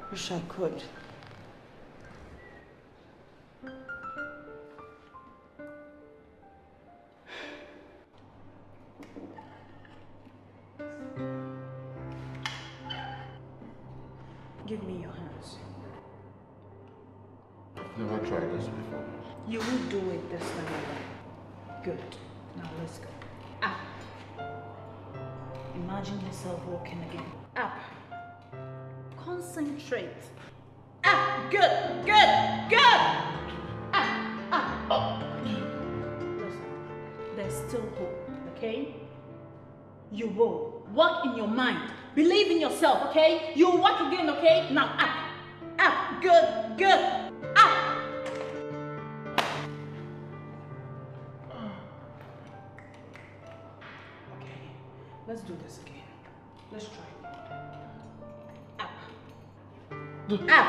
Wish I could. Give me your hands. I've never tried this before. You will do it this time around. Good. Now let's go. Up. Imagine yourself walking again. Up. Concentrate. Up. Good. Good. Good. Up. Listen. There's still hope, okay? You will. Work in your mind. Believe in yourself, okay? You'll work again, okay? Now up. Up. Good. Good. Up. Let's do this again. Let's try. Up. Up.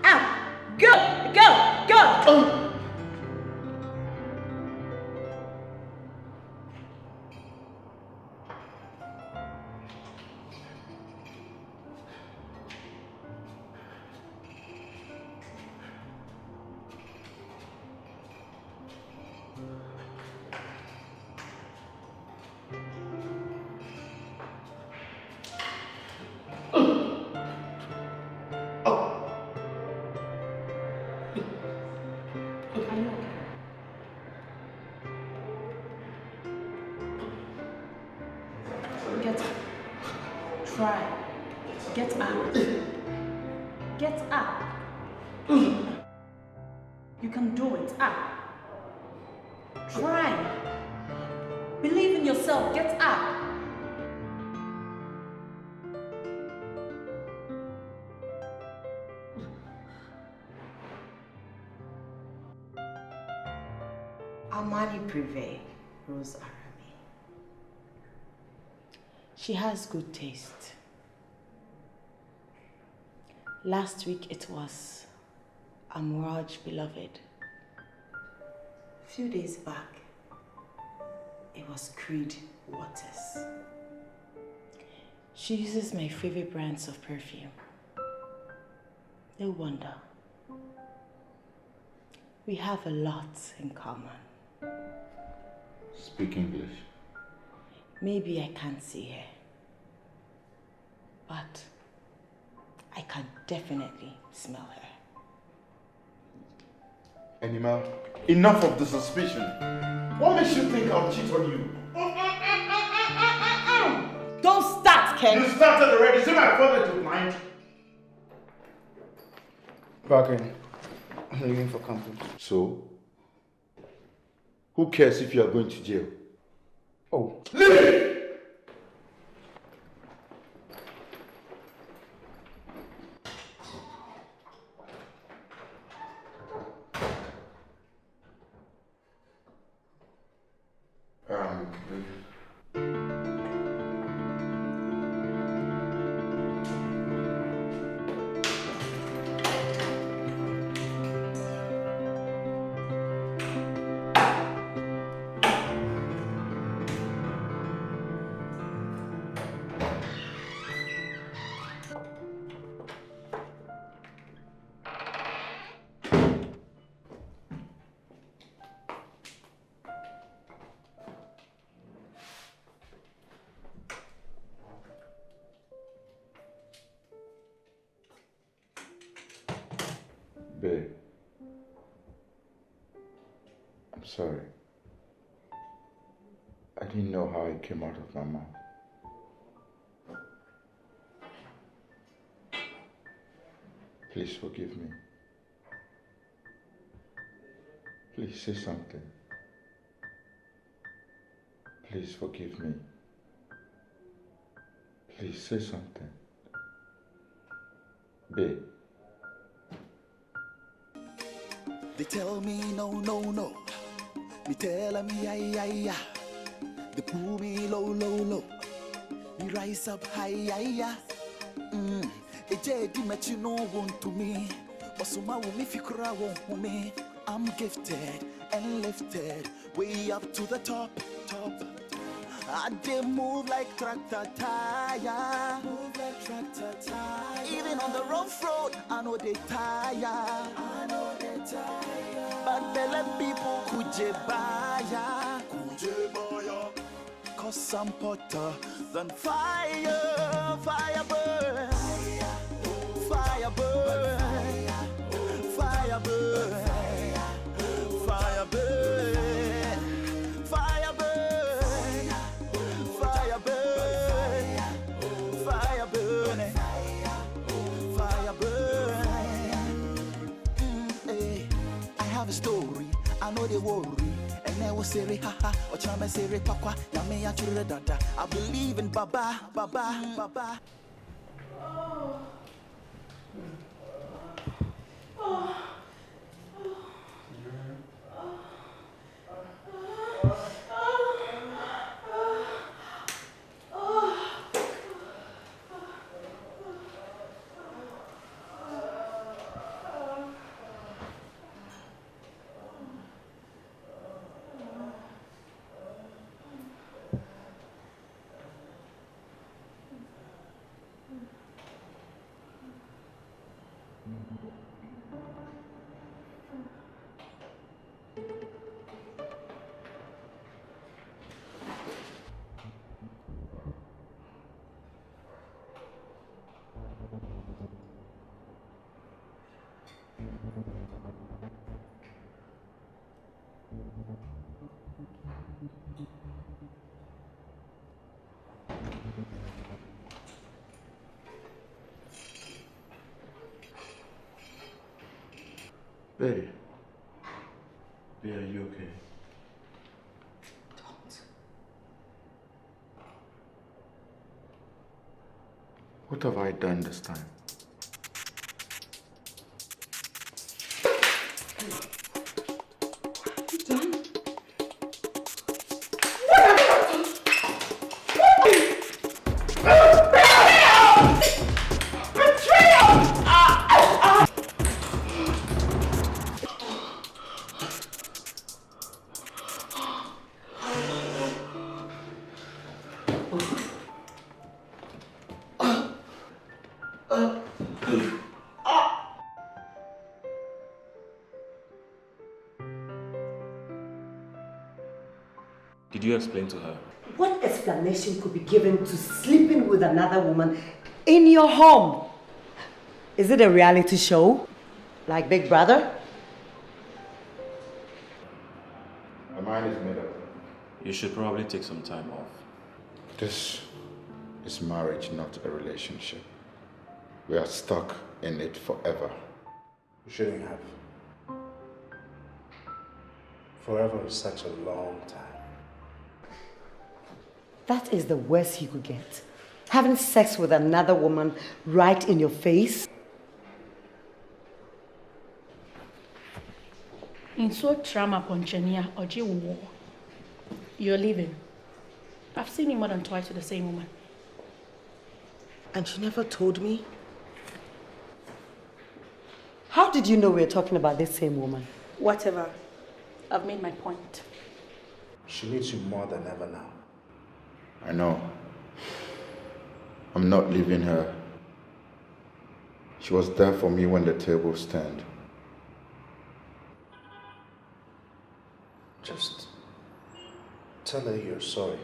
Up. Good. Go. Go. Get up. Try. Get up. Get up. You can do it. Up. Try. Believe in yourself. Get up. Amani Privé, Rose Arabi. She has good taste. Last week it was Amraj Beloved. A few days back, it was Creed Waters. She uses my favorite brands of perfume. No wonder. We have a lot in common. Speak English. Maybe I can't see her, but I can definitely smell her. Animal, enough of the suspicion. What makes you think I'll cheat on you? Don't start, Ken. You started already. Is it my father to mind? Back in. I'm leaving for campus. So? Who cares if you are going to jail? Oh. Leave! Babe, I'm sorry. I didn't know how it came out of my mouth. Please forgive me. Please say something. Please forgive me. Please say something. Babe. They tell me no, no, no. Me tell me yeah. They pull me low, low, low. Me rise up high, yeah. A jedi met you no one to me. Osuma will me fikra won't me. I'm gifted and lifted way up to the top. I did move like tractor tire. Move like tractor tire. Even on the rough road, I know they tire. But they let people kujebaya. Cause I'm hotter than fire. Fire burn. Fire burn. Fire burn. Fire burn. Fire burn. Fire burn. Fire burn. Fire burn. I have a story, I know they worry. And I will say, haha, or chama say, papa, yame ya dada. I believe in Baba. Babe, are you okay? Don't. What have I done this time? Did you explain to her? What explanation could be given to sleeping with another woman in your home? Is it a reality show? Like Big Brother? mind is made up. You should probably take some time off. This is marriage, not a relationship. We are stuck in it forever. You shouldn't have. Forever is such a long time. That is the worst you could get. Having sex with another woman right in your face. In so trauma ponchenia oji wo. You're leaving. I've seen you more than twice with the same woman. And she never told me? How did you know we were talking about this same woman? Whatever. I've made my point. She needs you more than ever now. I know. I'm not leaving her. She was there for me when the tables turned. Just tell her you're sorry.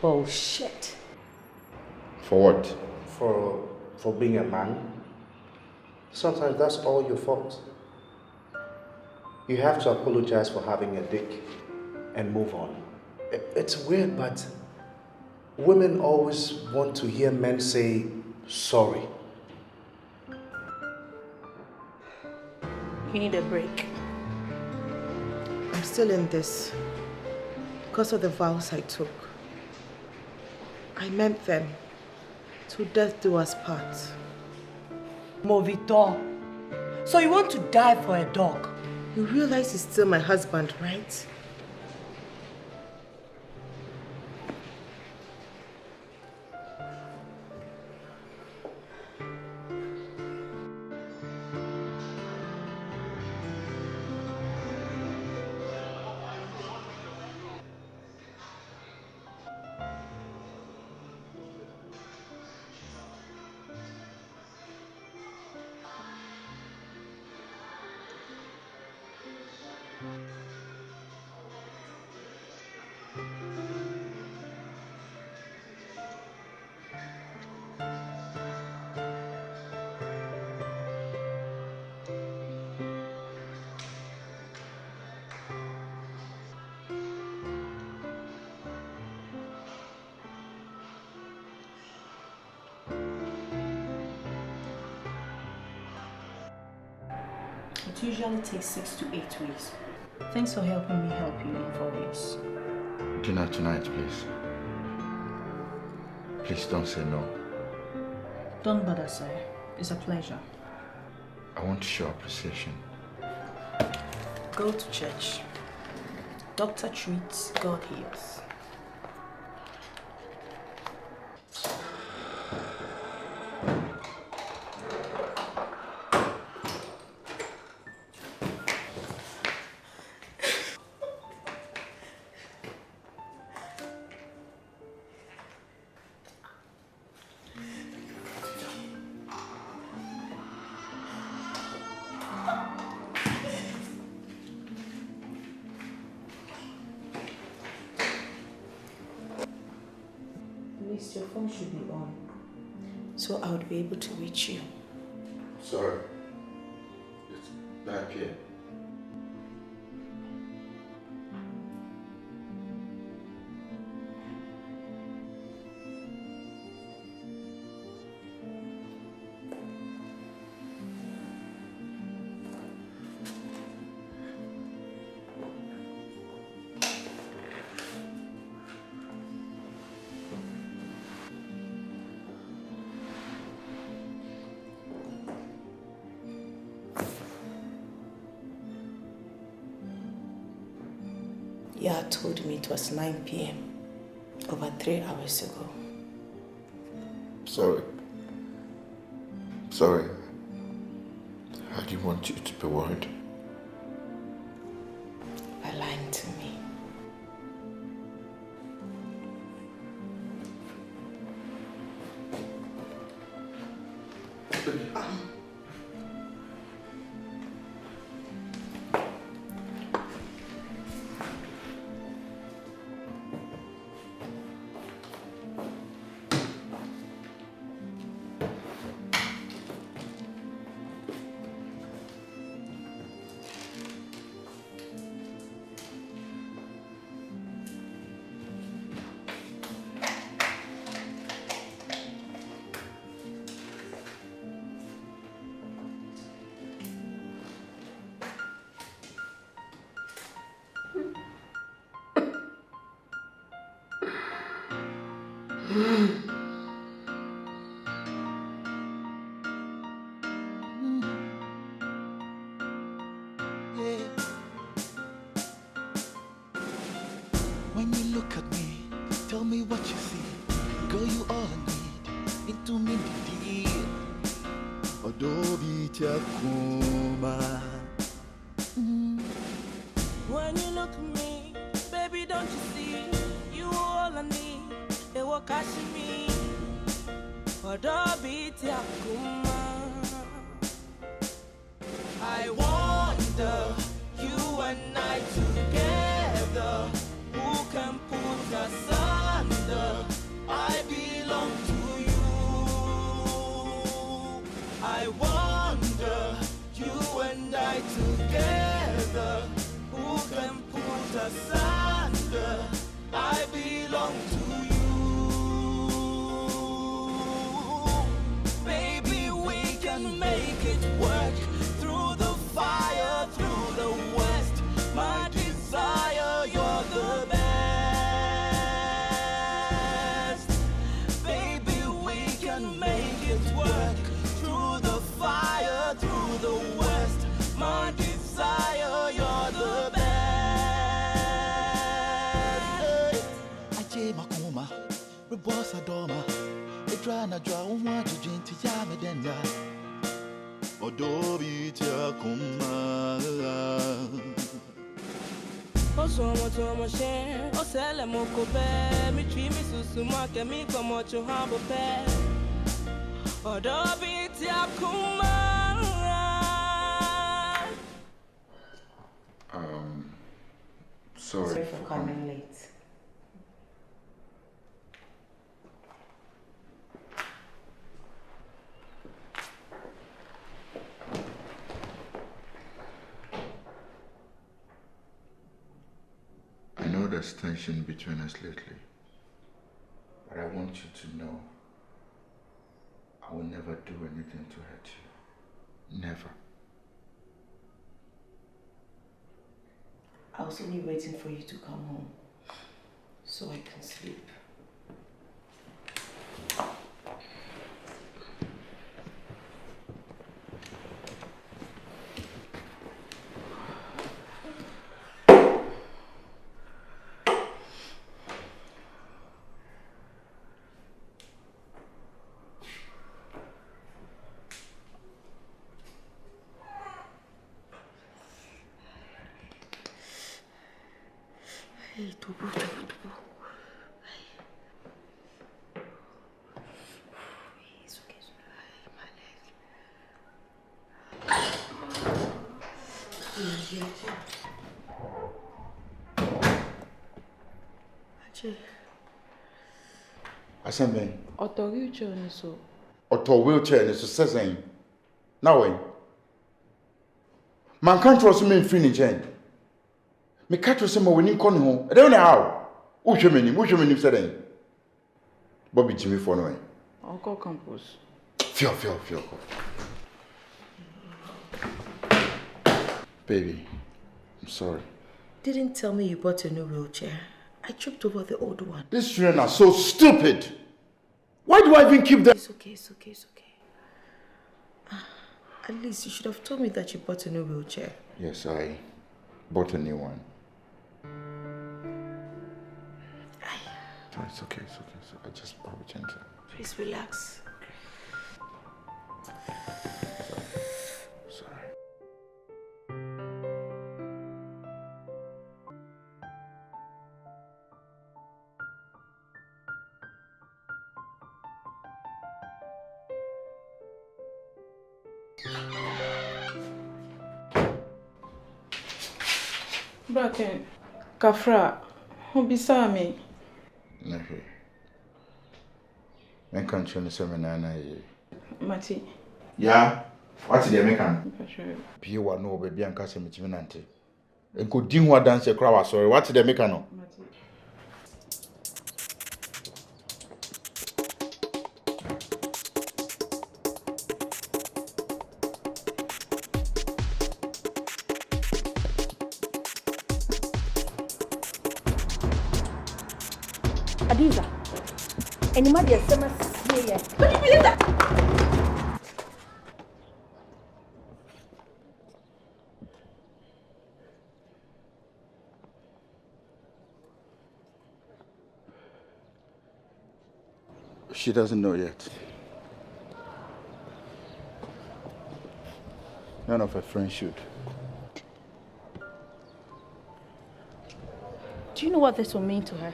Bullshit. For what? For being a man. Sometimes that's all your fault. You have to apologize for having a dick and move on. It's weird, but women always want to hear men say sorry. You need a break. I'm still in this because of the vows I took. I meant them to death do us part. Movito. So you want to die for a dog? You realize he's still my husband, right? It usually takes 6 to 8 weeks. Thanks for helping me help you in 4 weeks. Dinner tonight, please. Please don't say no. Don't bother, sir. It's a pleasure. I want to show appreciation. Go to church. Doctor treats, God heals. Your phone should be on, so I would be able to reach you. Sorry. It's back here. Ya told me it was 9 p.m. over 3 hours ago. Sorry. Sorry. I didn't want you to be worried. By lying to me. look at me, tell me what you see. Girl, you all I need, into me deep. Adobe Takuma. When you look at me, baby, don't you see? You all I need, they will catch me. Adobe Takuma. I wonder, you and I together, who can put us under? I belong to you. I wonder, you and I together, who can put us under? I belong to you. Baby, we can make it work. Through the fire, through the west, my desire, you're the best. Baby, we can make it work. Through the fire, through the west, my desire, you're the best. Aje makoma, rebosa doma. Edrana dra unwa to drink to yame denya. Adobe Takuma. Oso share, osele moko be, mi tree mi susuma ke mi komo cho hambo pe. Adobe Takuma. Sorry for coming late. I know there's tension between us lately, but I want you to know I will never do anything to hurt you. Never. I was only waiting for you to come home so I can sleep. Hey, Tubu. It's okay, my leg. Ajay. Asembe. Auto wheelchair ni so. Auto wheelchair ni so sesen. Now when? Man can't trust me in free chain. Me can't trust him when you come home. I don't know how. Which meaning said Bobby Jimmy for no way. Uncle Campus. Feel. Baby, I'm sorry. Didn't tell me you bought a new wheelchair. I tripped over the old one. These children are so stupid. Why do I even keep them? It's okay. At least you should have told me that you bought a new wheelchair. Yes, I bought a new one. No, it's okay. So I just probably changed it. Please relax. Sorry. Bracken, Kafra, Hobisami. Nehe. Men kan tjene seminar na ye. Mati. Yeah. What did they make an? Pie wa no baby anka se mitimi nante. Enko din ho dance kra wa sorry. What did they make an? Mati. Adiza, any man there summer here. Can you believe that? She doesn't know yet. None of her friends should. Do you know what this will mean to her?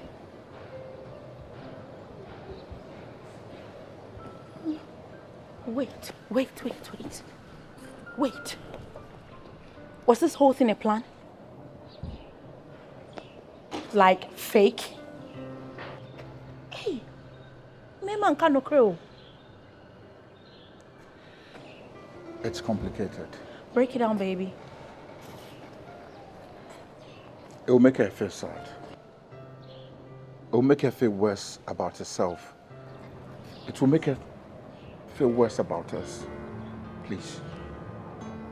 Wait. Was this whole thing a plan? Like fake? Hey, me man can't crow. It's complicated. Break it down, baby. It will make her feel sad. It will make her feel worse about herself. It will make her feel worse about us. Please,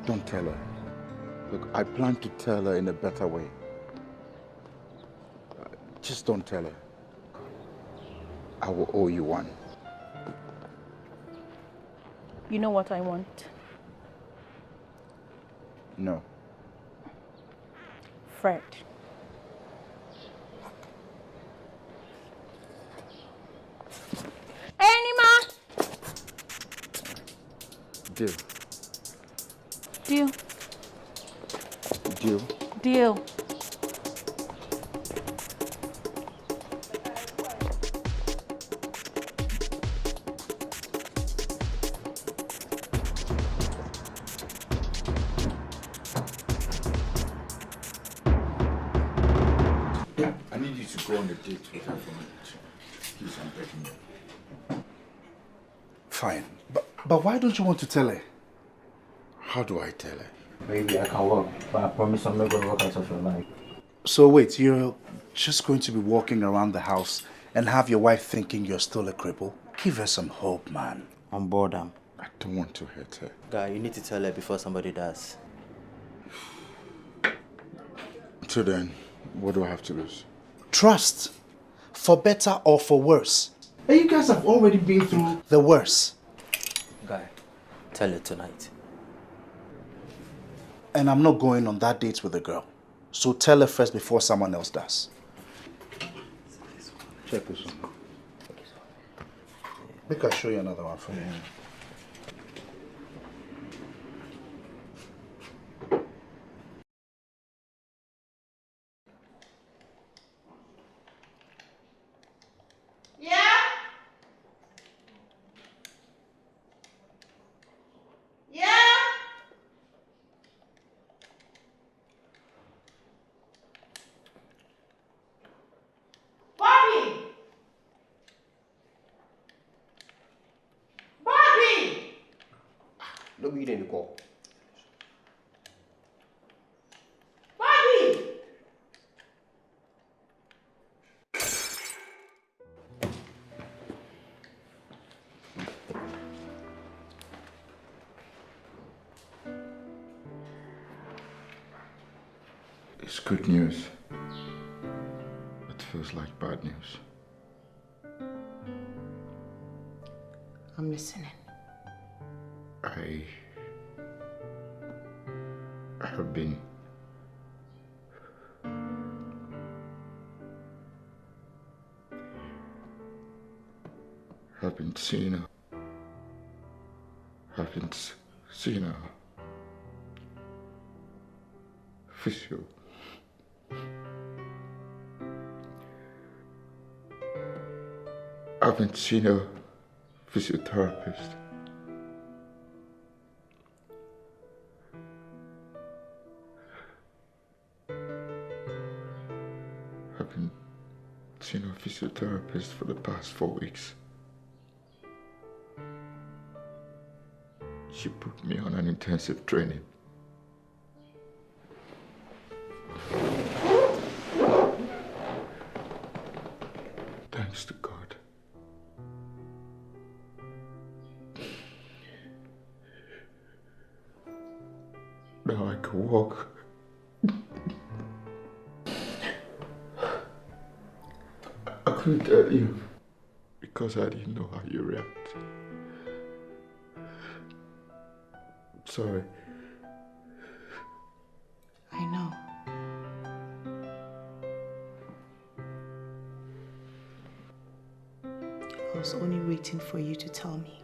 don't tell her. Look, I plan to tell her in a better way. Just don't tell her. I will owe you one. You know what I want? No. Fred. Anima! Deal. Deal. Deal. Deal. I need you to go on a date with her for me. Please, I'm begging you. Fine. But why don't you want to tell her? How do I tell her? Maybe I can walk, but I promise I'm not going to walk out of your life. So wait, you're just going to be walking around the house and have your wife thinking you're still a cripple? Give her some hope, man. I'm bored. I don't want to hurt her. Guy, you need to tell her before somebody does. So then, what do I have to lose? Trust. For better or for worse. And you guys have already been through the worst. Guy, tell her tonight. And I'm not going on that date with the girl. So tell her first before someone else does. Check this one. Make I show you another one for you. No, we didn't call. Bobby! It's good news. It feels like bad news. I'm listening. I have been seeing her. Seen her physio. I've been seeing a physiotherapist. I've been seeing a physiotherapist for the past 4 weeks. She put me on an intensive training. Thanks to God. Now I can walk. I couldn't tell you because I didn't know how you react. Sorry. I know. I was was only waiting for you to tell me.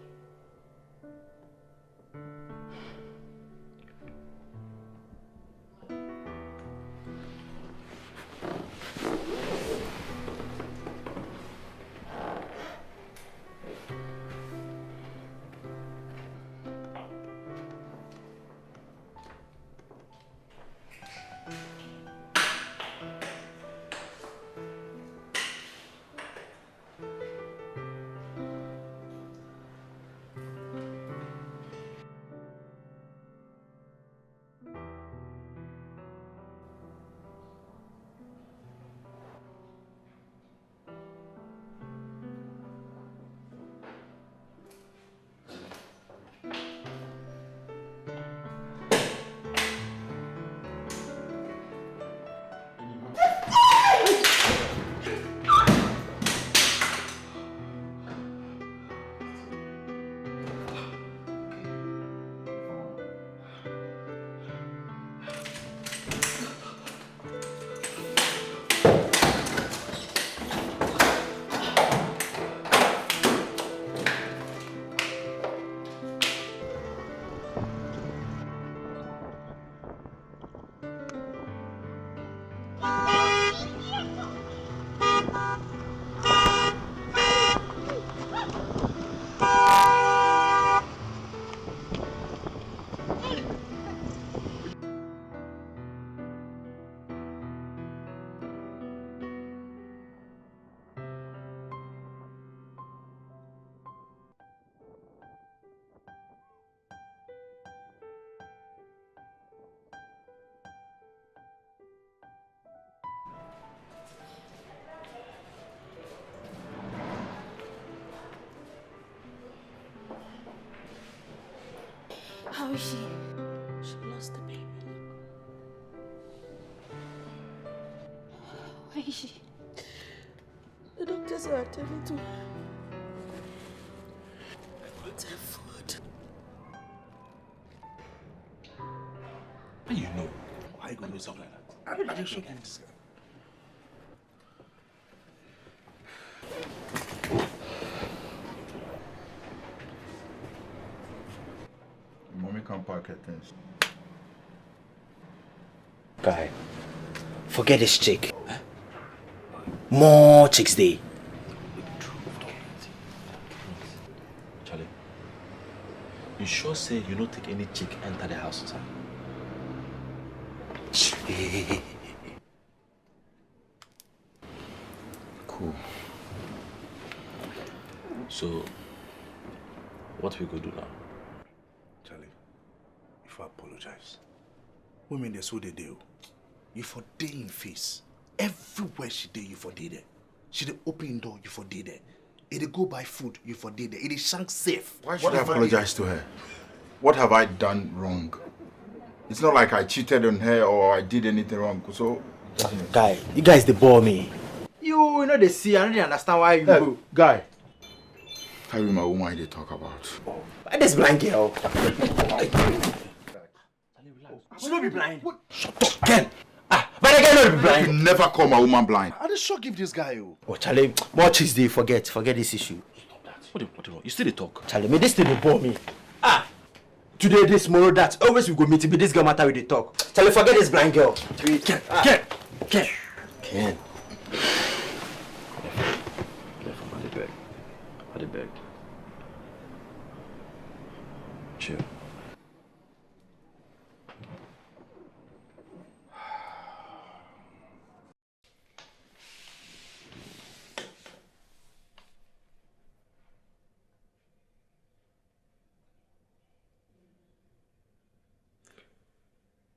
How is she? She lost the baby. Where is she? The doctors are attending to her. I want her food. How you know? Why you gonna do something like that? I just showed him this guy. Mommy can't pack her things. Guy, forget this chick. Huh? More chicks there. Charlie, you sure say you don't take any chick enter the house, sir? Cool. So, what we go do now? Charlie, if I apologize, women that's what they do. You for day in face. Everywhere she did, you for did it. She did open door, you for did it. It go buy food, you for did it. It is shank safe. Why should I apologize to her? What have I done wrong? It's not like I cheated on her or I did anything wrong. So, guy, you guys they bore me. You know they see, I don't really understand why you go. Guy, tell me my woman they talk about. Why this blind girl? She not be blind. Shut up, Ken. But again, not be blind. You never call my woman blind. I just shock give this guy you. Oh, Charlie, more chicks they forget this issue. What you still they talk? Charlie, me this thing they bore me. Today this, tomorrow that. Always we go meet me. This girl matter with the talk. Charlie, forget this blind girl. Ken. I beg. Chill.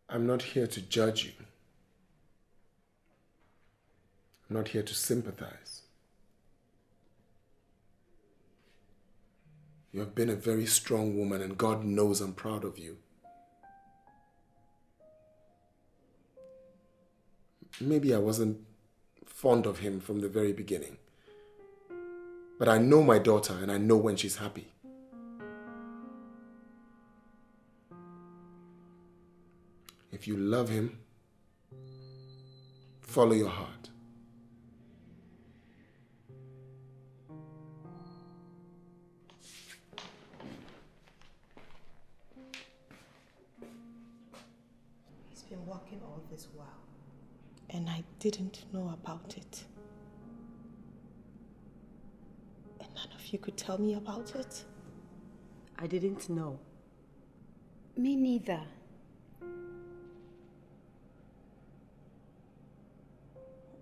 I'm not here to judge you. I'm not here to sympathize. You have been a very strong woman, and God knows I'm proud of you. Maybe I wasn't fond of him from the very beginning. But I know my daughter, and I know when she's happy. If you love him, follow your heart. been working all this while, and I didn't know about it. And none of you could tell me about it? I didn't know. Me neither.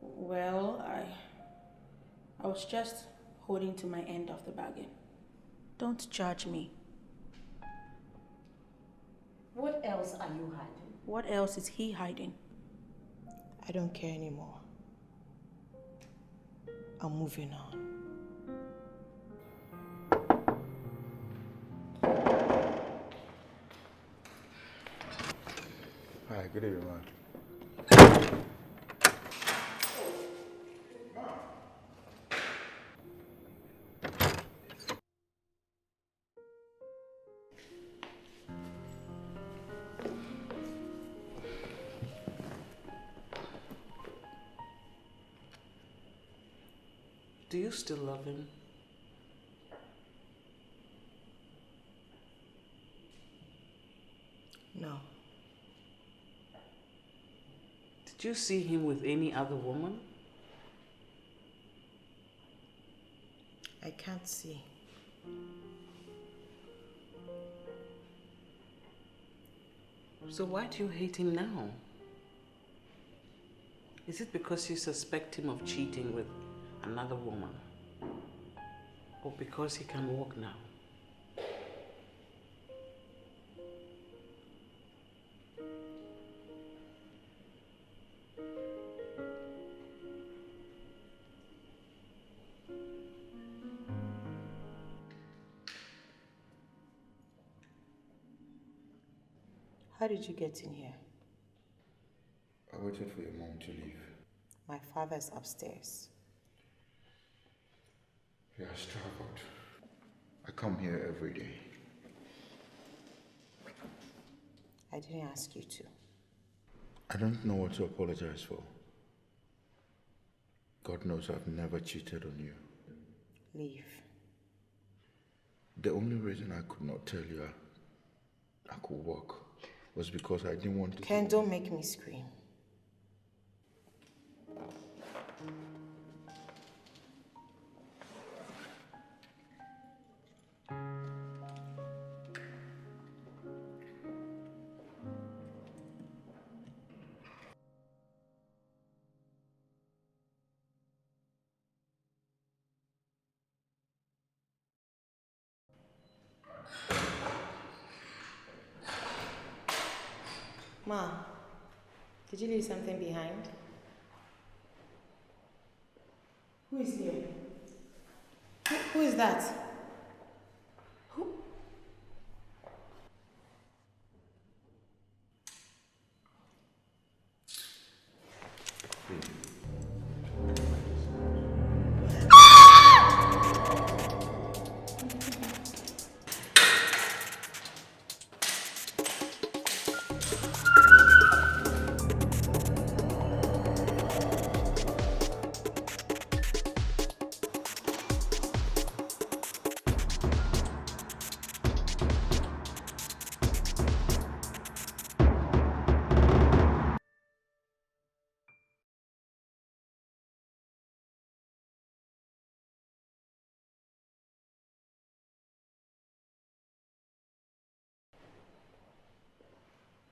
Well, I was just holding to my end of the bargain. Don't judge me. What else are you hiding? What else is he hiding? I don't care anymore. I'm moving on. Hi, good evening, man. Do you still love him? No. Did you see him with any other woman? I can't see. So why do you hate him now? Is it because you suspect him of cheating with another woman? Or because he can walk now? How did you get in here? I waited for your mom to leave. My father's upstairs. He has traveled. I come here every day. I didn't ask you to. I don't know what to apologize for. God knows I've never cheated on you. Leave. The only reason I could not tell you I could walk was because I didn't want to... Ken, don't make me scream. Ma, did you leave something behind? Who is here? Who is that?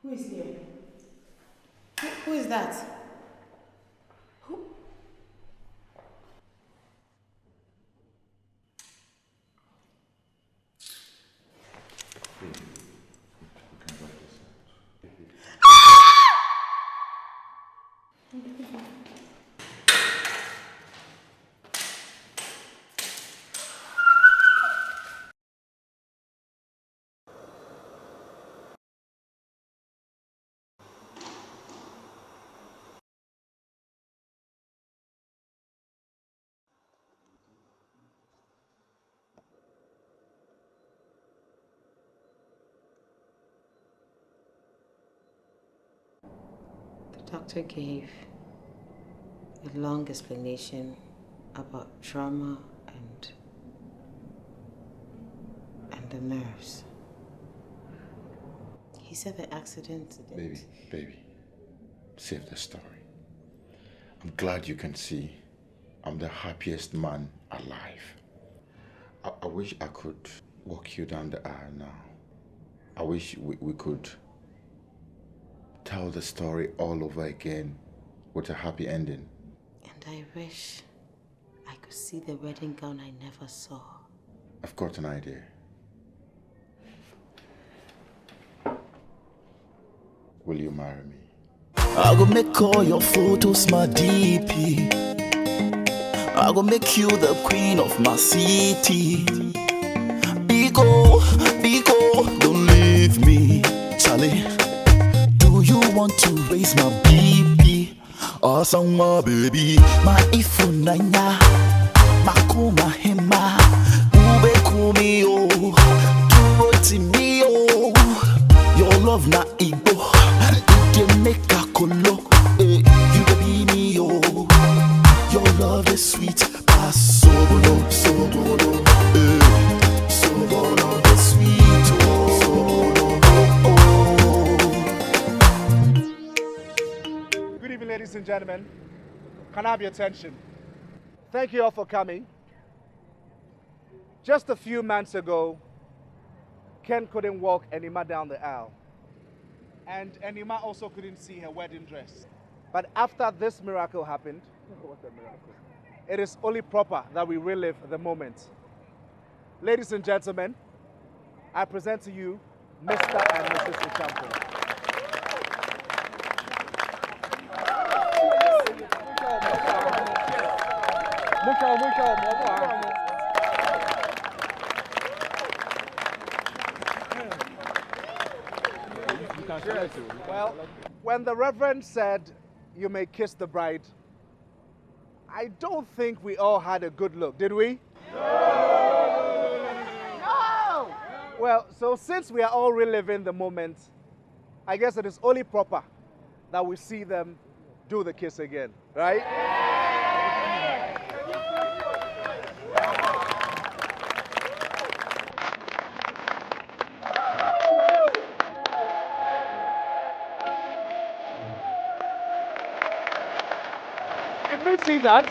Who is here? Who is that? Who? The doctor gave a long explanation about trauma and the nerves. He said the accident didn't... Baby. save the story. I'm glad you can see I'm the happiest man alive. I wish I could walk you down the aisle now. I wish we could tell the story all over again with a happy ending. And I wish I could see the wedding gown I never saw. I've got an idea. Will you marry me? I go make all your photos my DP. I go make you the queen of my city. Biko, don't leave me, Charlie. Do you want to raise my BP? Awesome, baby. My ifunanya, makuma hema, ube kumio, turoti mio. Your love na igbo, it make a kolo. You baby me yo. Your love is sweet, sobolo, sobolo, sobolo, the sweet, Good evening, ladies and gentlemen. Can I have your attention? Thank you all for coming. Just a few months ago, Ken couldn't walk Enima down the aisle. And Enima also couldn't see her wedding dress. But after this miracle happened, it is only proper that we relive the moment. Ladies and gentlemen, I present to you Mr. and Mrs. Ichampo. Well, when the Reverend said, "You may kiss the bride," I don't think we all had a good look, did we? No! Well, so since we are all reliving the moment, I guess it is only proper that we see them do the kiss again, right? Can we see that?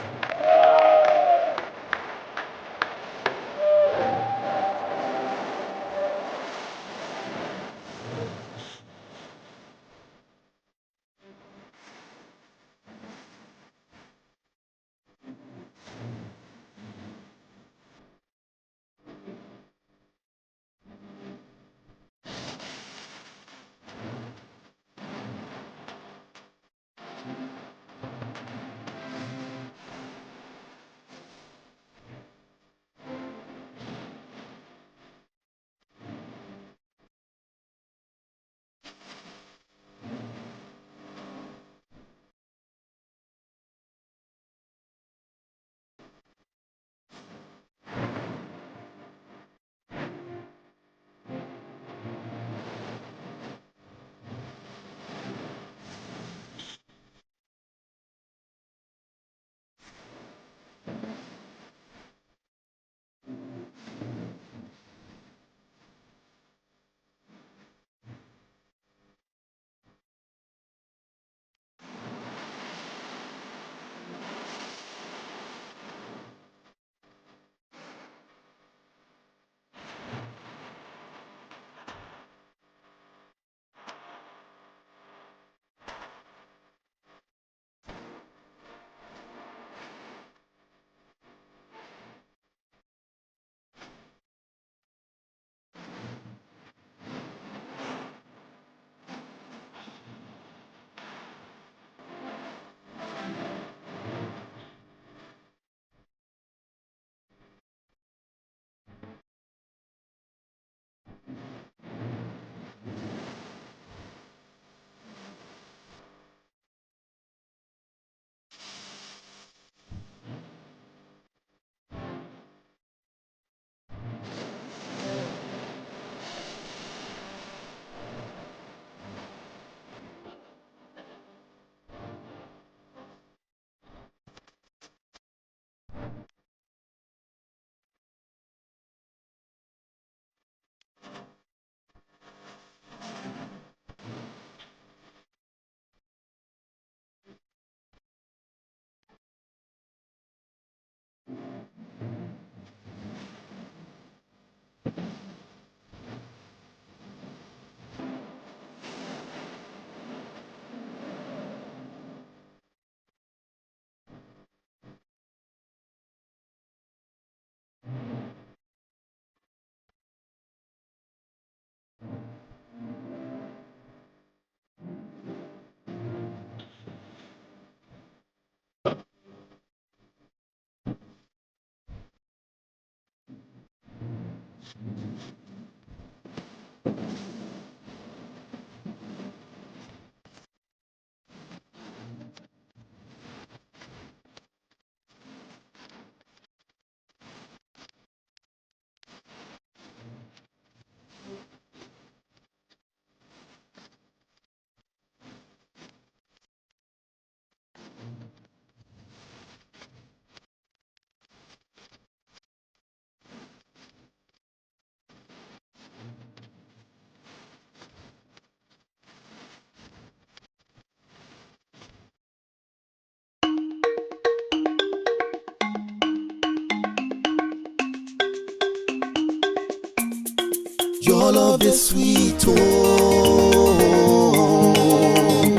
Your love is sweet, oh.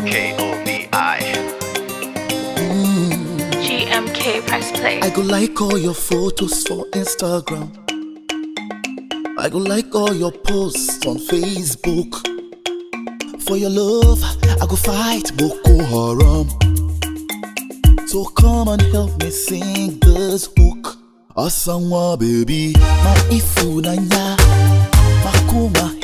K-O-B-I. GMK, press play. I go like all your photos for Instagram. I go like all your posts on Facebook. For your love, I go fight Boko Haram. So come and help me sing this hook. Asanwa baby, ma ifu nanya, makuma